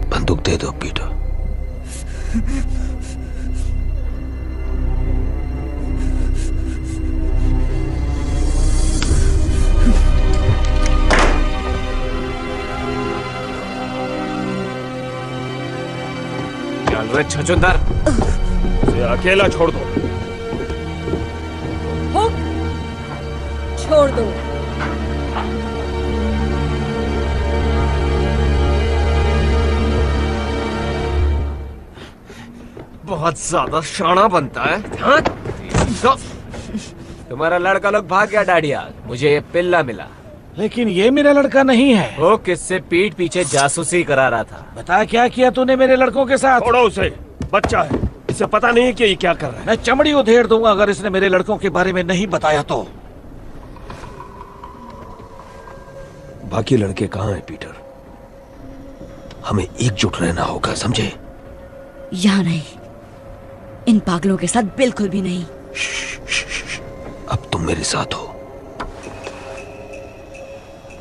बंदूक दे दो पीटर। छचुंदर, उसे अकेला छोड़ दो। हुक, छोड़ दो। बहुत ज्यादा शाना बनता है। हाँ? तुम्हारा लड़का लोग भाग गया डाडिया। मुझे ये पिल्ला मिला। लेकिन ये मेरा लड़का नहीं है। वो किससे पीठ पीछे जासूसी करा रहा था। बता क्या किया तूने मेरे लड़कों के साथ? छोड़ो उसे, बच्चा है। इसे पता नहीं कि ये क्या कर रहा है। मैं चमड़ी उधेड़ दूंगा अगर इसने मेरे लड़कों के बारे में नहीं बताया तो। बाकी लड़के कहाँ हैं पीटर? हमें एकजुट रहना होगा, समझे? यहाँ नहीं, इन पागलों के साथ बिल्कुल भी नहीं। अब तुम मेरे साथ हो।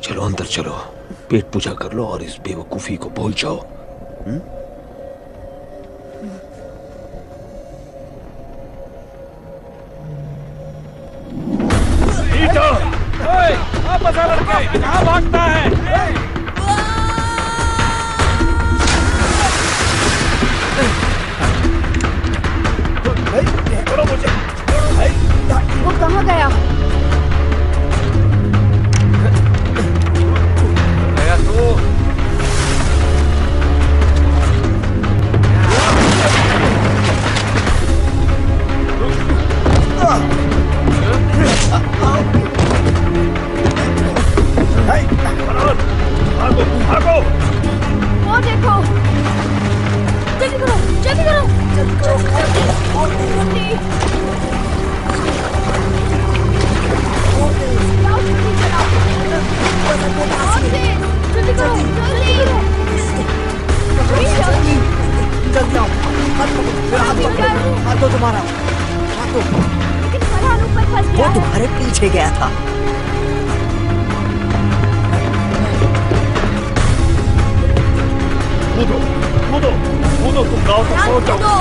चलो अंदर चलो, पेट पूजा कर लो और इस बेवकूफी को भूल जाओ। वापस आ लड़के, कहाँ भागता है? वो कहाँ गया? गया तू? भागो, भागो! वो देखो, जल्दी करो, जल्दी करो, जल्दी। जल्दी करो, जल्दी आओ, हाथ दो तुम्हारा, हाथ दो। लेकिन फरहान ऊपर फंस गया वो है। तुम्हारे पीछे गया था। कूदो, कूदो, कूदो, तुम गाँव तक पहुंच जाओ।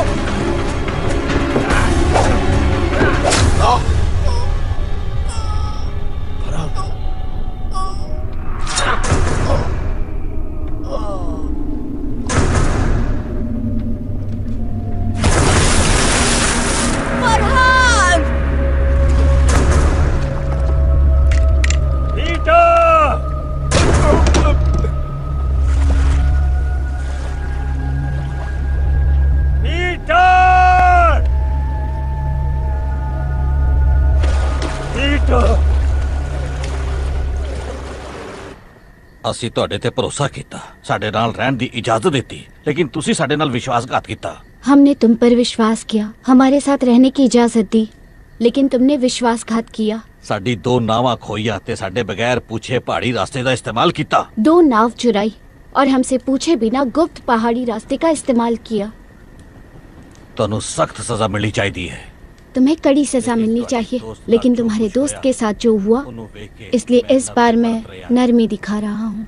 ਅਸੀਂ ਤੁਹਾਡੇ ਤੇ ਭਰੋਸਾ ਕੀਤਾ, ਸਾਡੇ ਨਾਲ ਰਹਿਣ ਦੀ ਇਜਾਜ਼ਤ ਦਿੱਤੀ, ਲੇਕਿਨ ਤੁਸੀਂ ਸਾਡੇ ਨਾਲ ਵਿਸ਼ਵਾਸਘਾਤ ਕੀਤਾ। हमने तुम पर विश्वास किया, हमारे साथ रहने की इजाजत दी, लेकिन तुमने विश्वासघात किया। ਸਾਡੀ ਦੋ ਨਾਵਾਂ ਖੋਈਆਂ ਤੇ ਸਾਡੇ ਬਗੈਰ ਪੁੱਛੇ ਪਹਾੜੀ रास्ते ਦਾ इस्तेमाल ਕੀਤਾ। 2 नाव चुराई और हमसे पूछे बिना गुप्त पहाड़ी रास्ते का इस्तेमाल किया। ਤੁਹਾਨੂੰ सख्त सजा मिलनी चाहिए है। तुम्हें कड़ी सजा मिलनी चाहिए, लेकिन तुम्हारे दोस्त के साथ जो हुआ, इसलिए इस बार मैं नरमी दिखा रहा हूँ।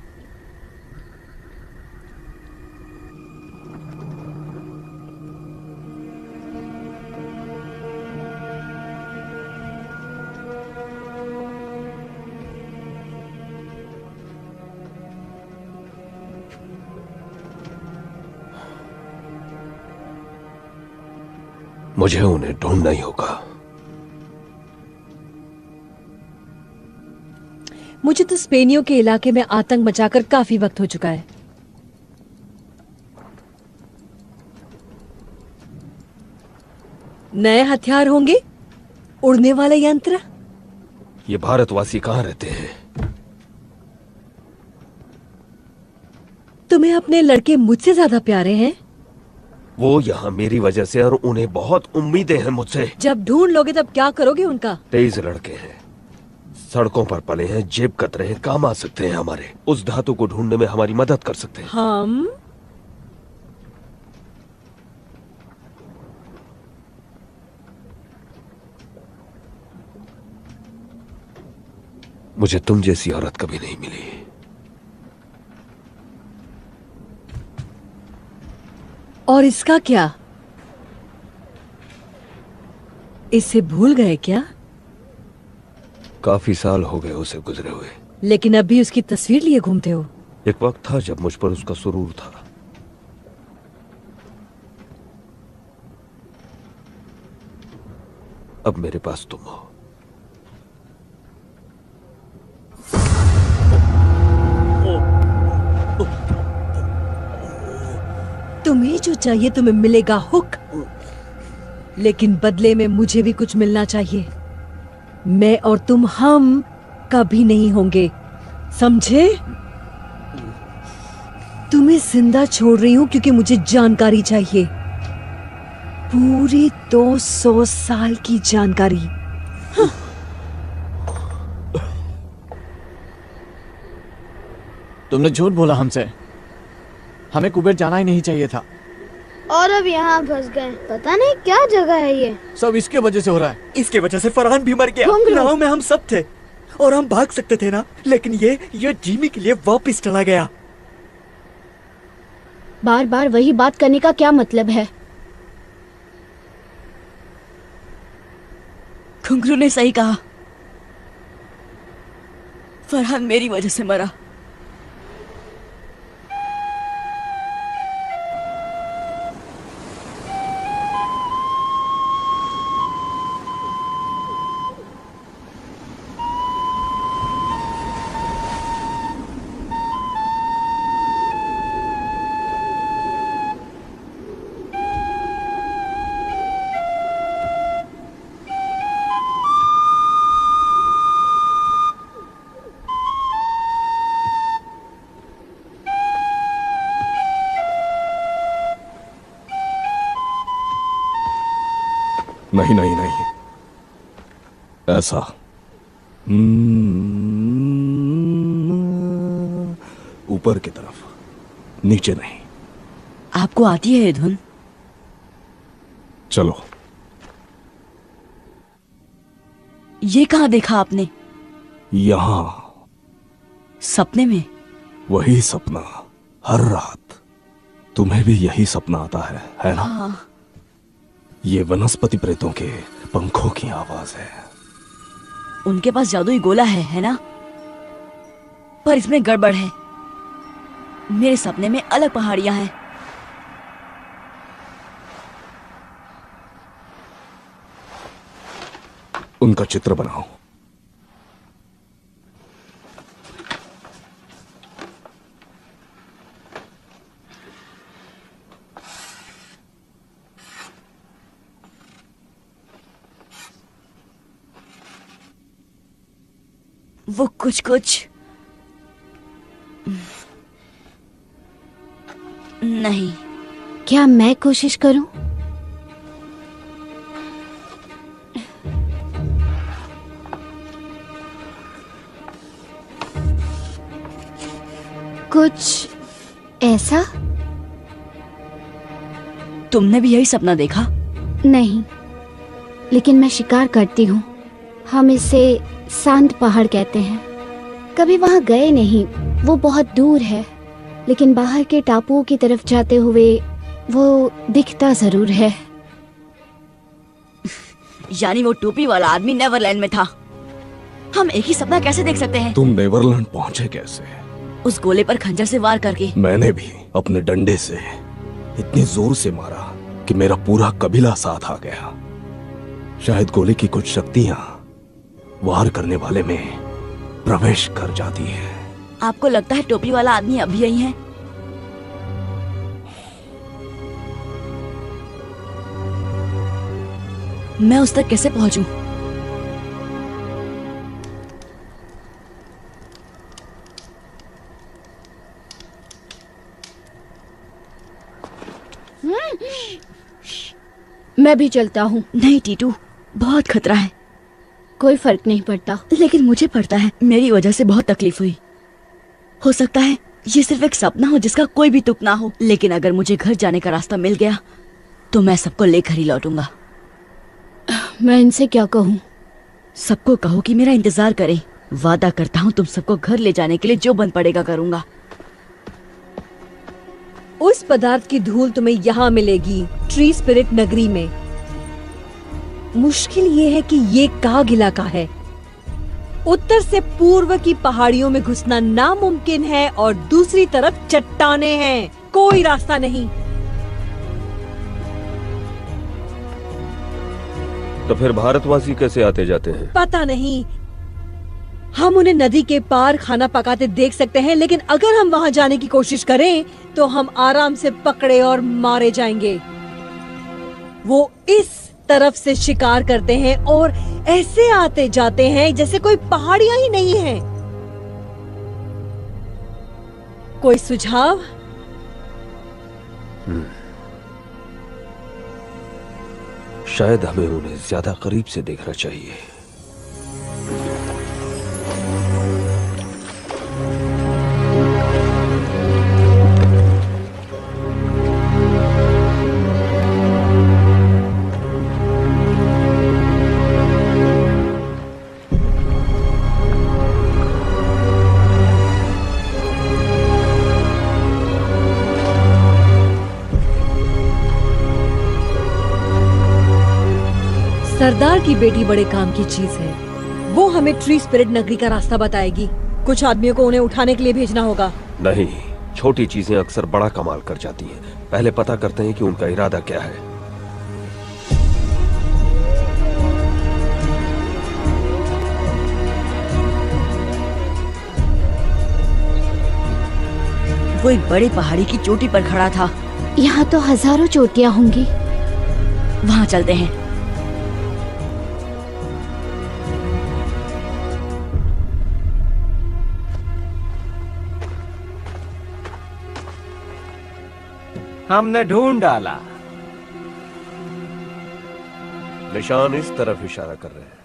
मुझे उन्हें ढूंढना ही होगा। मुझे तो स्पेनियों के इलाके में आतंक मचाकर काफी वक्त हो चुका है। नए हथियार होंगे, उड़ने वाले यंत्र। ये भारतवासी कहाँ रहते हैं? तुम्हें अपने लड़के मुझसे ज्यादा प्यारे हैं। वो यहाँ मेरी वजह से, और उन्हें बहुत उम्मीदें हैं मुझसे। जब ढूंढ लोगे तब क्या करोगे उनका? तेज लड़के हैं, सड़कों पर पले हैं, जेब कतरे हैं, काम आ सकते हैं हमारे। उस धातु को ढूंढने में हमारी मदद कर सकते हैं। हम मुझे तुम जैसी औरत कभी नहीं मिली। और इसका क्या? इसे भूल गए क्या? काफी साल हो गए उसे गुजरे हुए, लेकिन अब भी उसकी तस्वीर लिए घूमते हो। एक वक्त था जब मुझ पर उसका सुरूर था। अब मेरे पास तुम हो। तुम्हें जो चाहिए तुम्हें मिलेगा, हुक। लेकिन बदले में मुझे भी कुछ मिलना चाहिए। मैं और तुम हम कभी नहीं होंगे, समझे? तुम्हें जिंदा छोड़ रही हूं क्योंकि मुझे जानकारी चाहिए। पूरी 200 साल की जानकारी। तुमने झूठ बोला हमसे। हमें कुबेर जाना ही नहीं चाहिए था। और अब यहाँ फंस गए। पता नहीं क्या जगह है ये। सब इसके वजह से हो रहा है। इसके वजह से फरहान भी मर गया। नाव में हम सब थे और हम भाग सकते थे ना, लेकिन ये जिमी के लिए वापस चला गया। बार बार वही बात करने का क्या मतलब है? घुंघरू ने सही कहा, फरहान मेरी वजह से मरा। नहीं नहीं नहीं, ऐसा ऊपर की तरफ, नीचे नहीं। आपको आती है ये धुन? चलो। ये कहाँ देखा आपने? यहां। सपने में? वही सपना हर रात। तुम्हें भी यही सपना आता है ना? हाँ। ये वनस्पति प्रेतों के पंखों की आवाज है। उनके पास जादुई गोला है ना? पर इसमें गड़बड़ है। मेरे सपने में अलग पहाड़ियां हैं। उनका चित्र बनाओ। वो कुछ कुछ नहीं। क्या मैं कोशिश करूं? कुछ ऐसा? तुमने भी यही सपना देखा? नहीं, लेकिन मैं शिकार करती हूँ। हम इसे सांड पहाड़ कहते हैं। कभी वहाँ गए नहीं, वो बहुत दूर है, लेकिन बाहर के टापुओं की तरफ जाते हुए वो दिखता जरूर है। यानी वो टोपी वाला आदमी नेवरलैंड में था। हम एक ही सपना कैसे देख सकते हैं? तुम नेवरलैंड पहुंचे कैसे? उस गोले पर खंजर से वार करके। मैंने भी अपने डंडे से इतनी जोर से मारा कि मेरा पूरा कबीला साथ आ गया। शायद गोले की कुछ शक्तियां वार करने वाले में प्रवेश कर जाती है। आपको लगता है टोपी वाला आदमी अभी यही है? मैं उस तक कैसे पहुंचूं? मैं भी चलता हूँ। नहीं टीटू, बहुत खतरा है। कोई फर्क नहीं पड़ता। लेकिन मुझे पड़ता है। मेरी वजह से बहुत तकलीफ हुई। हो सकता है ये सिर्फ एक सपना हो जिसका कोई भी तुक ना हो, लेकिन अगर मुझे घर जाने का रास्ता मिल गया तो मैं सबको लेकर ही लौटूंगा। मैं इनसे क्या कहूँ? सबको कहो कि मेरा इंतजार करें। वादा करता हूँ तुम सबको घर ले जाने के लिए जो बन पड़ेगा करूंगा। उस पदार्थ की धूल तुम्हें यहाँ मिलेगी, ट्री स्पिरिट नगरी में। मुश्किल ये है कि ये काग इलाका है। उत्तर से पूर्व की पहाड़ियों में घुसना नामुमकिन है और दूसरी तरफ चट्टाने हैं। कोई रास्ता नहीं। तो फिर भारतवासी कैसे आते जाते हैं? पता नहीं। हम उन्हें नदी के पार खाना पकाते देख सकते हैं, लेकिन अगर हम वहां जाने की कोशिश करें तो हम आराम से पकड़े और मारे जाएंगे। वो इस तरफ से शिकार करते हैं और ऐसे आते जाते हैं जैसे कोई पहाड़ियां ही नहीं है। कोई सुझाव? शायद हमें उन्हें ज्यादा करीब से देखना चाहिए। सरदार की बेटी बड़े काम की चीज है। वो हमें ट्री स्पिरिट नगरी का रास्ता बताएगी। कुछ आदमियों को उन्हें उठाने के लिए भेजना होगा। नहीं, छोटी चीजें अक्सर बड़ा कमाल कर जाती हैं। पहले पता करते हैं कि उनका इरादा क्या है। वो एक बड़े पहाड़ी की चोटी पर खड़ा था। यहाँ तो हजारों चोटियाँ होंगी। वहाँ चलते हैं। हमने ढूंढ डाला। निशान इस तरफ इशारा कर रहे हैं।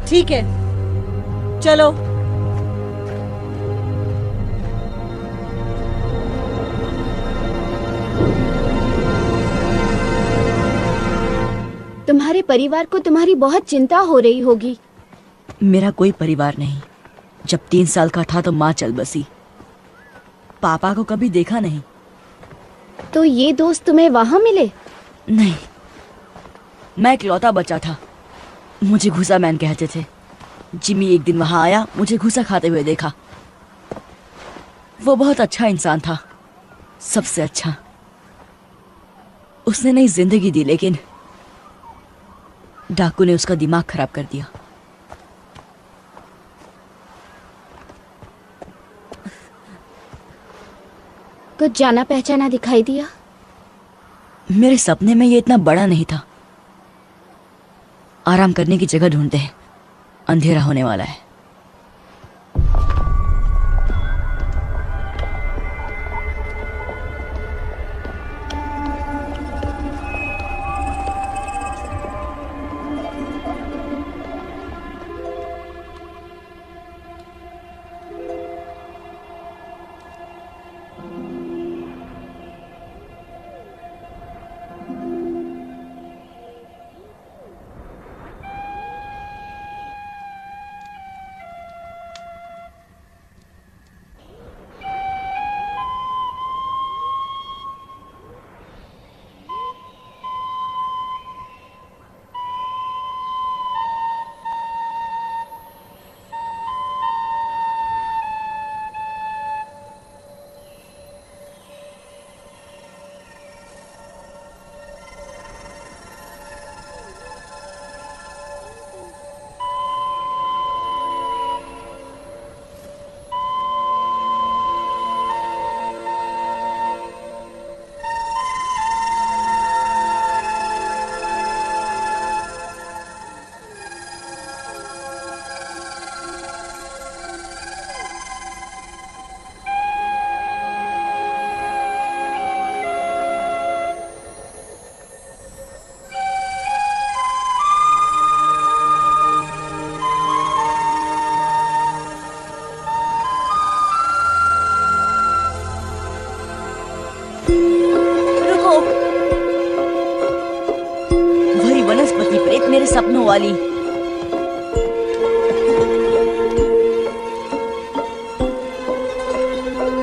ठीक है, चलो। तुम्हारे परिवार को तुम्हारी बहुत चिंता हो रही होगी। मेरा कोई परिवार नहीं। जब 3 साल का था तो माँ चल बसी। पापा को कभी देखा नहीं। तो ये दोस्त तुम्हें वहां मिले? नहीं, मैं इकलौता बच्चा था। मुझे घुसा मैन कहते थे। जिमी एक दिन वहां आया, मुझे घुसा खाते हुए देखा। वो बहुत अच्छा इंसान था, सबसे अच्छा। उसने नई जिंदगी दी, लेकिन डाकू ने उसका दिमाग खराब कर दिया। कुछ जाना पहचाना दिखाई दिया? मेरे सपने में ये इतना बड़ा नहीं था। आराम करने की जगह ढूंढते हैं, अंधेरा होने वाला है। रुको, वही वनस्पति प्रेत मेरे सपनों वाली।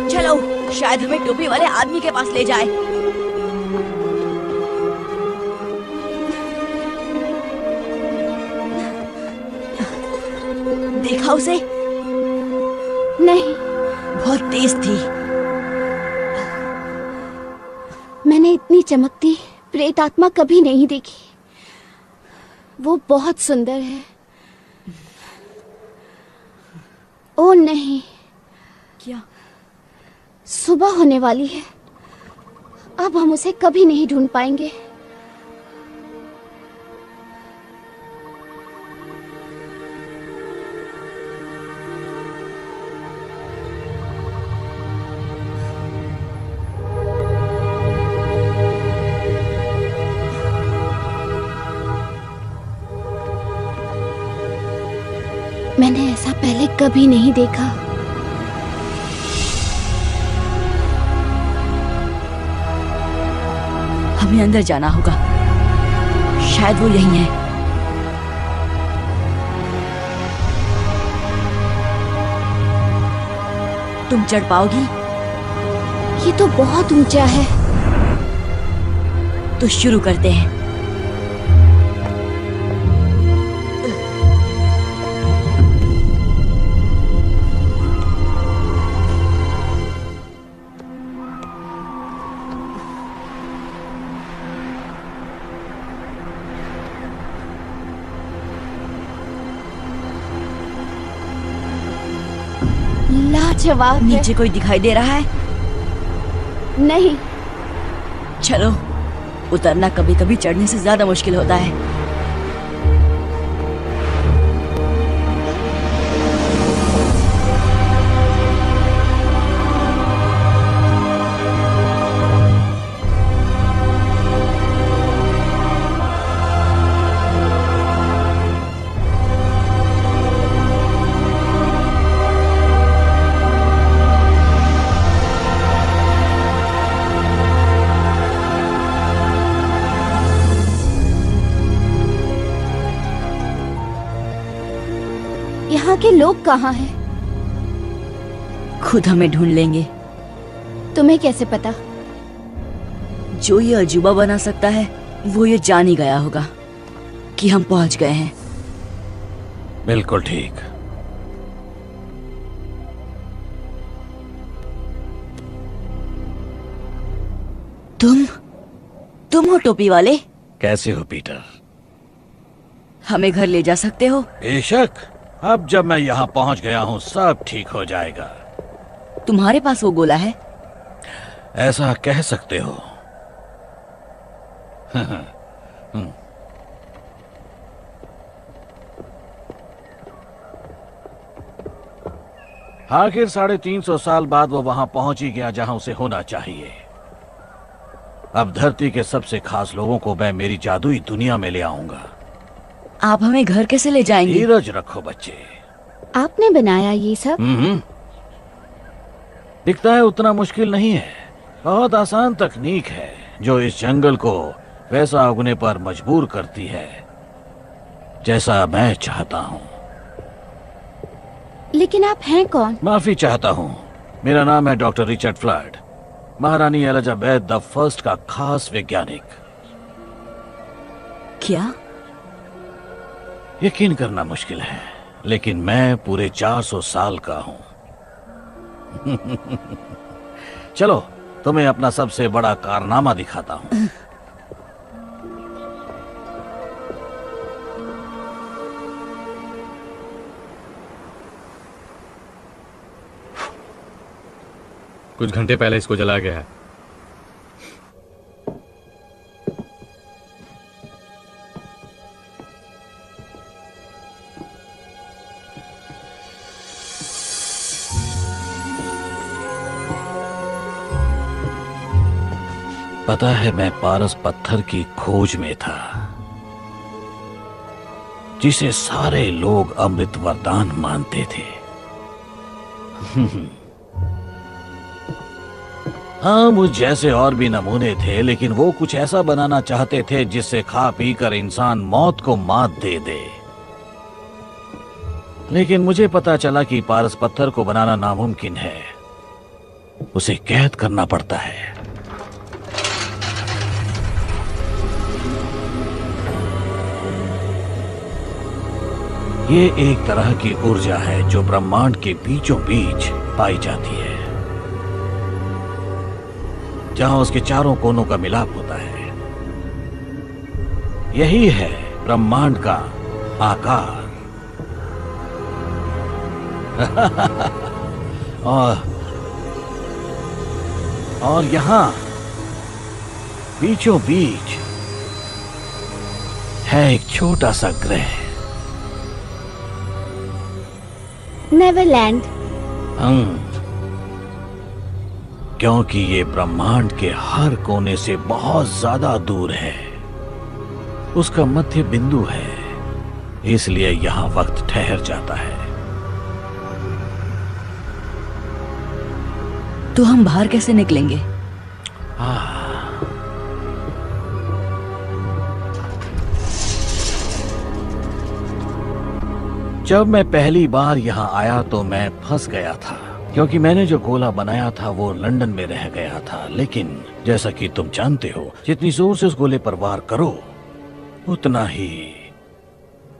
चलो, शायद हमें टोपी वाले आदमी के पास ले जाए। देखा उसे? नहीं। बहुत तेज थी। मैंने इतनी चमकती प्रेत आत्मा कभी नहीं देखी। वो बहुत सुंदर है। ओ नहीं। क्या? सुबह होने वाली है। अब हम उसे कभी नहीं ढूंढ पाएंगे। मैंने ऐसा पहले कभी नहीं देखा। हमें अंदर जाना होगा, शायद वो यही है। तुम चढ़ पाओगी? ये तो बहुत ऊंचा है। तो शुरू करते हैं। लाजवाब। नीचे कोई दिखाई दे रहा है? नहीं। चलो, उतरना कभी कभी चढ़ने से ज्यादा मुश्किल होता है। यहाँ के लोग कहाँ हैं? खुद हमें ढूंढ लेंगे। तुम्हें कैसे पता? जो ये अजूबा बना सकता है वो ये जान ही गया होगा कि हम पहुंच गए हैं। बिल्कुल ठीक। तुम हो टोपी वाले? कैसे हो पीटर? हमें घर ले जा सकते हो? बेशक। अब जब मैं यहाँ पहुँच गया हूँ सब ठीक हो जाएगा। तुम्हारे पास वो गोला है? ऐसा कह सकते हो। आखिर 350 साल बाद वो वहां पहुंच ही गया जहां उसे होना चाहिए। अब धरती के सबसे खास लोगों को मैं मेरी जादुई दुनिया में ले आऊंगा। आप हमें घर कैसे ले जाएंगे? धीरज रखो बच्चे। आपने बनाया ये सब? दिखता है उतना मुश्किल नहीं है। बहुत आसान तकनीक है जो इस जंगल को वैसा उगने पर मजबूर करती है जैसा मैं चाहता हूँ। लेकिन आप हैं कौन? माफी चाहता हूँ। मेरा नाम है डॉक्टर रिचर्ड फ्लड, महारानी एलिजाबेथ द फर्स्ट का खास वैज्ञानिक। क्या? यकीन करना मुश्किल है, लेकिन मैं पूरे 400 साल का हूं। चलो तुम्हें अपना सबसे बड़ा कारनामा दिखाता हूं। कुछ घंटे पहले इसको जलाया गया है। पता है मैं पारस पत्थर की खोज में था जिसे सारे लोग अमृत वरदान मानते थे। हाँ, मुझ जैसे और भी नमूने थे, लेकिन वो कुछ ऐसा बनाना चाहते थे जिससे खा पी कर इंसान मौत को मात दे दे। लेकिन मुझे पता चला कि पारस पत्थर को बनाना नामुमकिन है, उसे कैद करना पड़ता है। ये एक तरह की ऊर्जा है जो ब्रह्मांड के बीचों बीच पाई जाती है, जहां उसके चारों कोनों का मिलाप होता है। यही है ब्रह्मांड का आकार। और यहां बीचों बीच है एक छोटा सा ग्रह, नेवरलैंड। क्योंकि ये ब्रह्मांड के हर कोने से बहुत ज्यादा दूर है, उसका मध्य बिंदु है, इसलिए यहाँ वक्त ठहर जाता है। तो हम बाहर कैसे निकलेंगे? जब मैं पहली बार यहाँ आया तो मैं फंस गया था, क्योंकि मैंने जो गोला बनाया था वो लंदन में रह गया था। लेकिन जैसा कि तुम जानते हो, जितनी जोर से उस गोले पर वार करो उतना ही।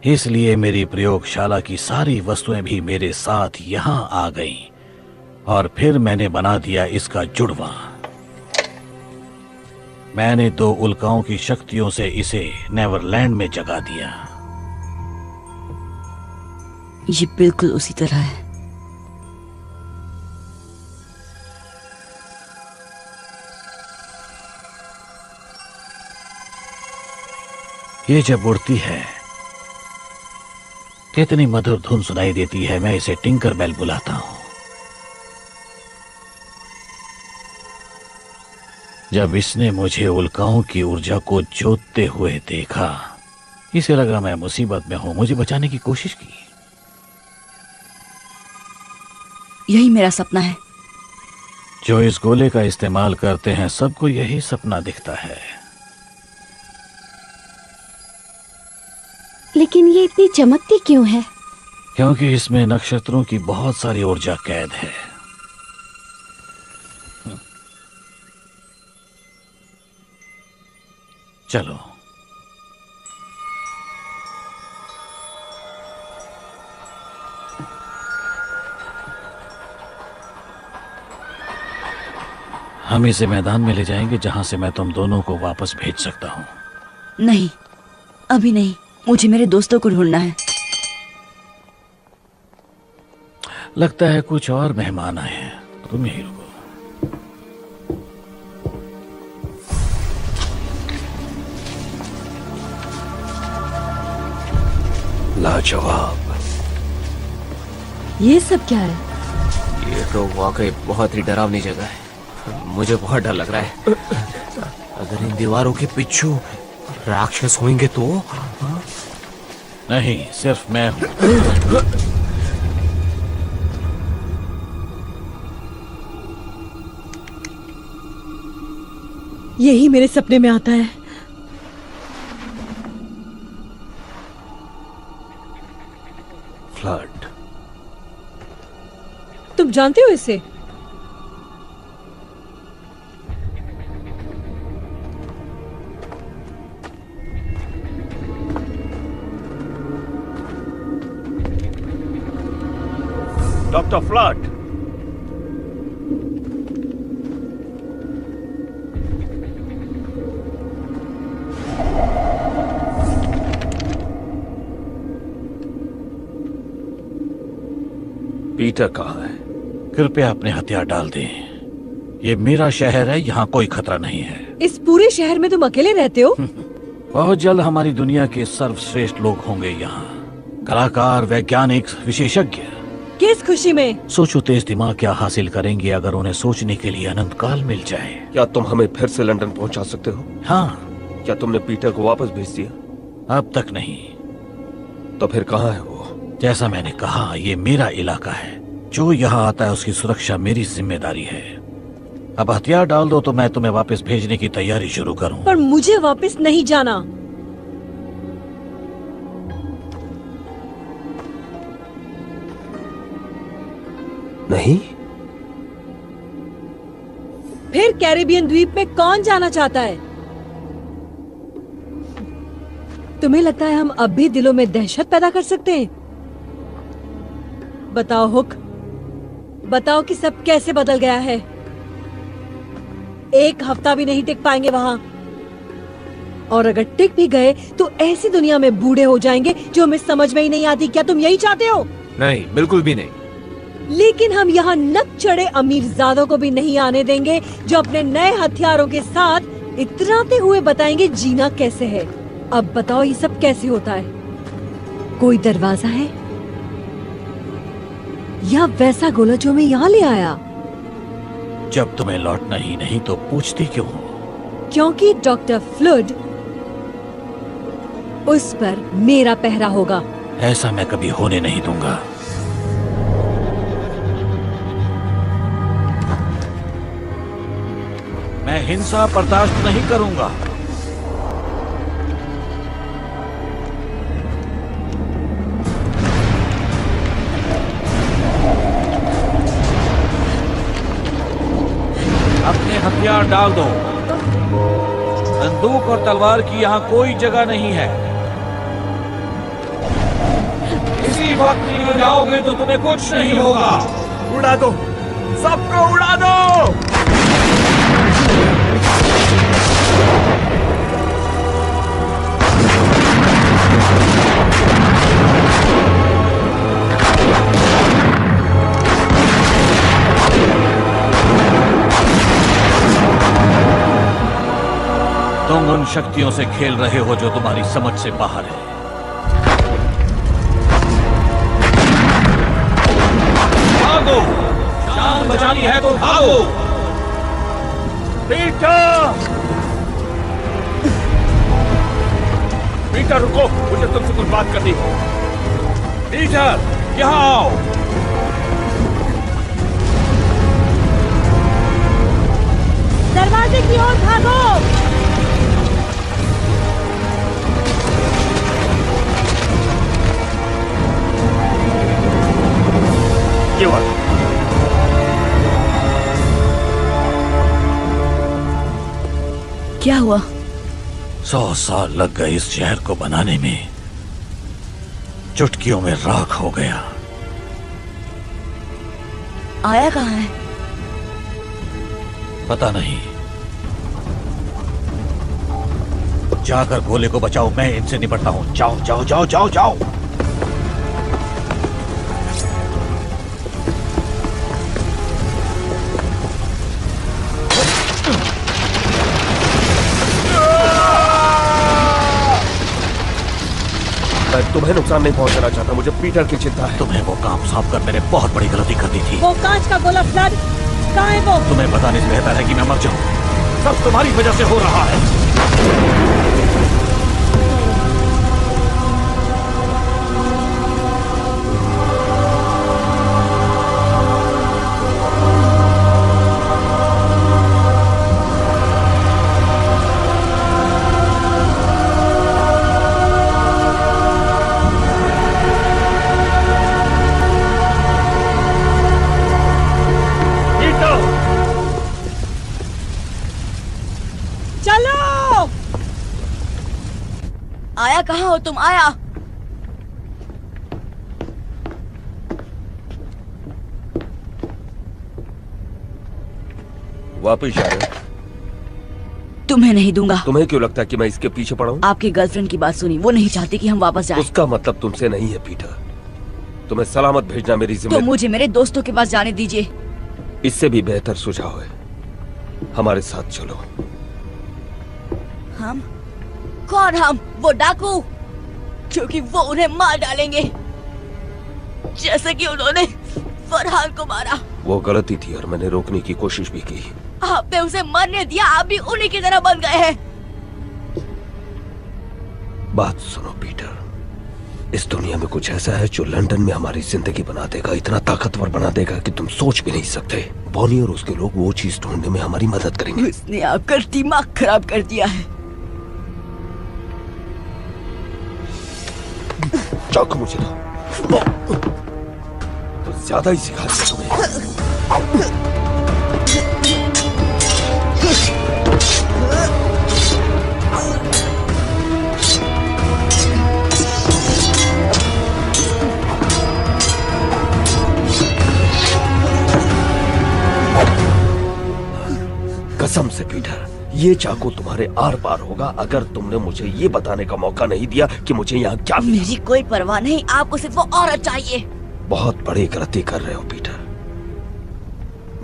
इसलिए मेरी प्रयोगशाला की सारी वस्तुएं भी मेरे साथ यहाँ आ गईं और फिर मैंने बना दिया इसका जुड़वा। मैंने 2 उल्काओं की शक्तियों से इसे नेवरलैंड में जगा दिया। ये बिल्कुल उसी तरह है। ये जब उड़ती है कितनी मधुर धुन सुनाई देती है। मैं इसे टिंकर बेल बुलाता हूं। जब इसने मुझे उल्काओं की ऊर्जा को जोतते हुए देखा, इसे लगा मैं मुसीबत में हूं, मुझे बचाने की कोशिश की। यही मेरा सपना है। जो इस गोले का इस्तेमाल करते हैं सबको यही सपना दिखता है। लेकिन ये इतनी चमकती क्यों है? क्योंकि इसमें नक्षत्रों की बहुत सारी ऊर्जा कैद है। चलो। हम इसे मैदान में ले जाएंगे जहां से मैं तुम दोनों को वापस भेज सकता हूं। नहीं, अभी नहीं। मुझे मेरे दोस्तों को ढूंढना है। लगता है कुछ और मेहमान आए हैं, तुम यहीं रुको। लाजवाब। ये सब क्या है? ये तो वाकई बहुत ही डरावनी जगह है। मुझे बहुत डर लग रहा है। अगर इन दीवारों के पीछे राक्षस होंगे तो? नहीं, सिर्फ मैं हूं। यही मेरे सपने में आता है। फ्लड। तुम जानते हो इसे? Doctor flood. पीटर कहाँ है? कृपया अपने हथियार डाल दें। ये मेरा शहर है, यहाँ कोई खतरा नहीं है। इस पूरे शहर में तुम अकेले रहते हो? बहुत जल्द हमारी दुनिया के सर्वश्रेष्ठ लोग होंगे यहाँ। कलाकार, वैज्ञानिक, विशेषज्ञ। किस खुशी में? सोचो तेज दिमाग क्या हासिल करेंगे अगर उन्हें सोचने के लिए अनंत काल मिल जाए। क्या तुम हमें फिर से लंदन पहुंचा सकते हो? हाँ। क्या तुमने पीटर को वापस भेज दिया? अब तक नहीं। तो फिर कहाँ है वो? जैसा मैंने कहा, ये मेरा इलाका है। जो यहाँ आता है उसकी सुरक्षा मेरी जिम्मेदारी है। अब हथियार डाल दो तो मैं तुम्हें वापस भेजने की तैयारी शुरू करूं। पर मुझे वापस नहीं जाना। नहीं? फिर कैरिबियन द्वीप में कौन जाना चाहता है? तुम्हें लगता है हम अब भी दिलों में दहशत पैदा कर सकते हैं? बताओ हुक, बताओ कि सब कैसे बदल गया है। 1 हफ्ता भी नहीं टिक पाएंगे वहां, और अगर टिक भी गए तो ऐसी दुनिया में बूढ़े हो जाएंगे जो हमें समझ में ही नहीं आती। क्या तुम यही चाहते हो? नहीं, बिल्कुल भी नहीं। लेकिन हम यहाँ नक चढ़े अमीरजादों को भी नहीं आने देंगे जो अपने नए हथियारों के साथ इतराते हुए बताएंगे जीना कैसे है। अब बताओ ये सब कैसे होता है? कोई दरवाजा है या वैसा गोला जो मैं यहाँ ले आया? जब तुम्हें लौटना ही नहीं तो पूछती क्यों हो? क्योंकि डॉक्टर फ्लड, उस पर मेरा पहरा होगा। ऐसा मैं कभी होने नहीं दूंगा। मैं हिंसा बर्दाश्त नहीं करूंगा। अपने हथियार डाल दो। बंदूक और तलवार की यहाँ कोई जगह नहीं है। इसी वक्त निकल जाओगे तो तुम्हें कुछ नहीं होगा। उड़ा दो, सबको उड़ा दो। तुम उन शक्तियों से खेल रहे हो जो तुम्हारी समझ से बाहर है। भागो, जान बचानी है तो भागो। पीटर, पीटर रुको, मुझे तुमसे कुछ बात करनी है। पीटर, यहाँ आओ। दरवाजे की ओर भागो। ये हुआ। क्या हुआ? 100 साल लग गए इस शहर को बनाने में, चुटकियों में राख हो गया। आया कहाँ है? पता नहीं। जाकर गोले को बचाओ, मैं इनसे निपटता हूं। जाओ जाओ जाओ जाओ जाओ। मैं तुम्हें नुकसान नहीं पहुंचाना चाहता, मुझे पीटर की चिंता है। तुम्हें वो काम सौंप कर मैंने बहुत बड़ी गलती कर दी थी। वो कांच का गोला फ्लड कहाँ है वो? तुम्हें बताने से बेहतर है कि मैं मर जाऊं। सब तुम्हारी वजह से हो रहा है। आया कहाँ हो तुम? आया। वापिस आ रहे हो? तुम्हें नहीं दूंगा। तुम्हें क्यों लगता है कि मैं इसके पीछे पड़ा हूँ? आपकी गर्लफ्रेंड की बात सुनी, वो नहीं चाहती कि हम वापस जाएं। उसका मतलब तुमसे नहीं है पीटर। तुम्हें सलामत भेजना मेरी तो जिम्मेदारी। मुझे मेरे दोस्तों के पास जाने दीजिए। इससे भी बेहतर सुझाव है, हमारे साथ चलो। हम? कौन हम? वो डाकू? क्योंकि वो उन्हें मार डालेंगे जैसे कि उन्होंने फरहान को मारा। वो गलती थी और मैंने रोकने की कोशिश भी की। आपने उसे मरने दिया, आप भी उन्हीं की तरह बन गए हैं। बात सुनो पीटर, इस दुनिया में कुछ ऐसा है जो लंदन में हमारी जिंदगी बना देगा, इतना ताकतवर बना देगा कि तुम सोच भी नहीं सकते। बॉनी और उसके लोग वो चीज ढूंढने में हमारी मदद करेंगे। उसने आपका दिमाग खराब कर दिया है। चाकू मुझे दो। तो ज्यादा ही सिखा दिया तुम्हें। कसम से पीटर, ये चाकू तुम्हारे आर पार होगा अगर तुमने मुझे ये बताने का मौका नहीं दिया कि मुझे यहाँ क्या मिला। मेरी कोई परवाह नहीं, आपको सिर्फ वो औरत चाहिए। बहुत बड़ी गलती कर रहे हो पीटर।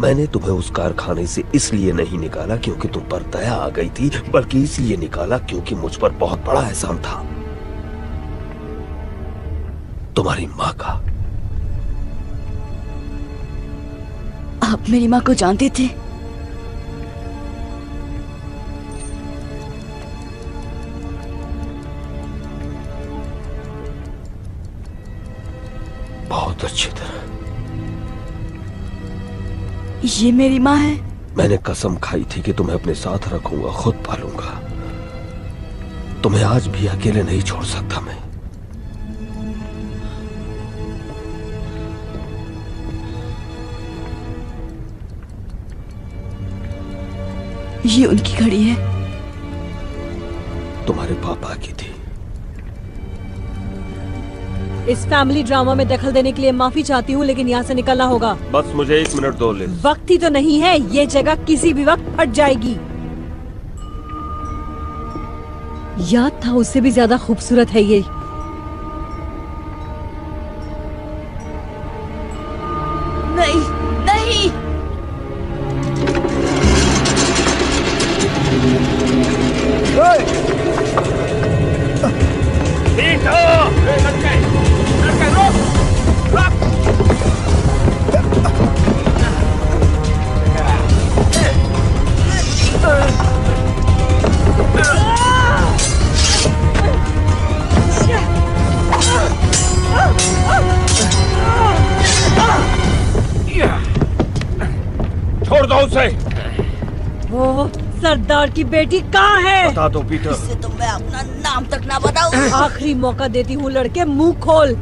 मैंने तुम्हें उस कारखाने से इसलिए नहीं निकाला क्योंकि तुम पर दया आ गई थी, बल्कि इसलिए निकाला क्योंकि मुझ पर बहुत बड़ा एहसान था, तुम्हारी माँ का। आप मेरी माँ को जानते थे? बहुत अच्छी तरह। ये मेरी माँ है? मैंने कसम खाई थी कि तुम्हें अपने साथ रखूंगा, खुद पालूंगा। तुम्हें आज भी अकेले नहीं छोड़ सकता मैं। ये उनकी घड़ी है। तुम्हारे पापा की थी। इस फैमिली ड्रामा में दखल देने के लिए माफी चाहती हूँ, लेकिन यहाँ से निकलना होगा। बस मुझे 1 मिनट दो लिज। वक्त ही तो नहीं है, ये जगह किसी भी वक्त फट जाएगी। याद था उससे भी ज्यादा खूबसूरत है ये। नहीं नहीं, छोड़ दो उसे। वो सरदार की बेटी कहाँ है? बता दो पीटर। इससे तो मैं अपना नाम तक ना बताऊं। आखिरी मौका देती हूँ लड़के, मुंह खोल।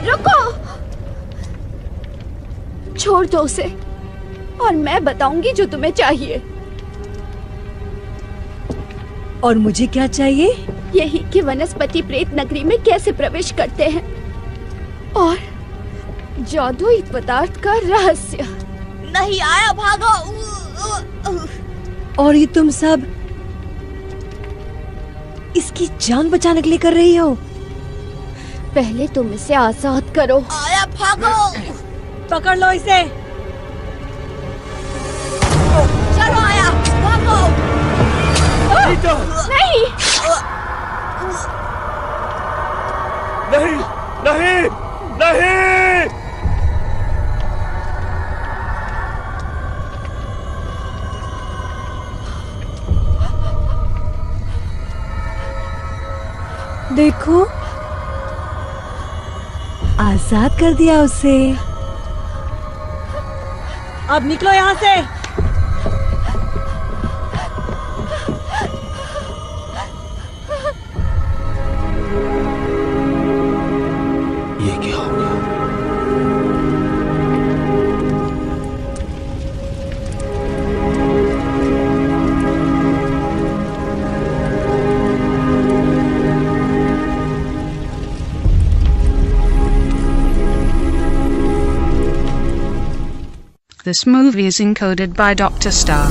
रुको, छोड़ दो उसे और मैं बताऊंगी जो तुम्हें चाहिए। और मुझे क्या चाहिए? यही कि वनस्पति प्रेत नगरी में कैसे प्रवेश करते हैं और जादुई पदार्थ का रहस्य। नहीं आया, भागो। और ये तुम सब इसकी जान बचाने के लिए कर रही हो? पहले तुम इसे आजाद करो। आया, भागो। पकड़ लो इसे। चलो आया, भागो। नहीं नहीं नहीं नहीं। देखो, आजाद कर दिया उसे। अब निकलो यहाँ से। ये क्या हो गया? This movie is encoded by Dr. Star.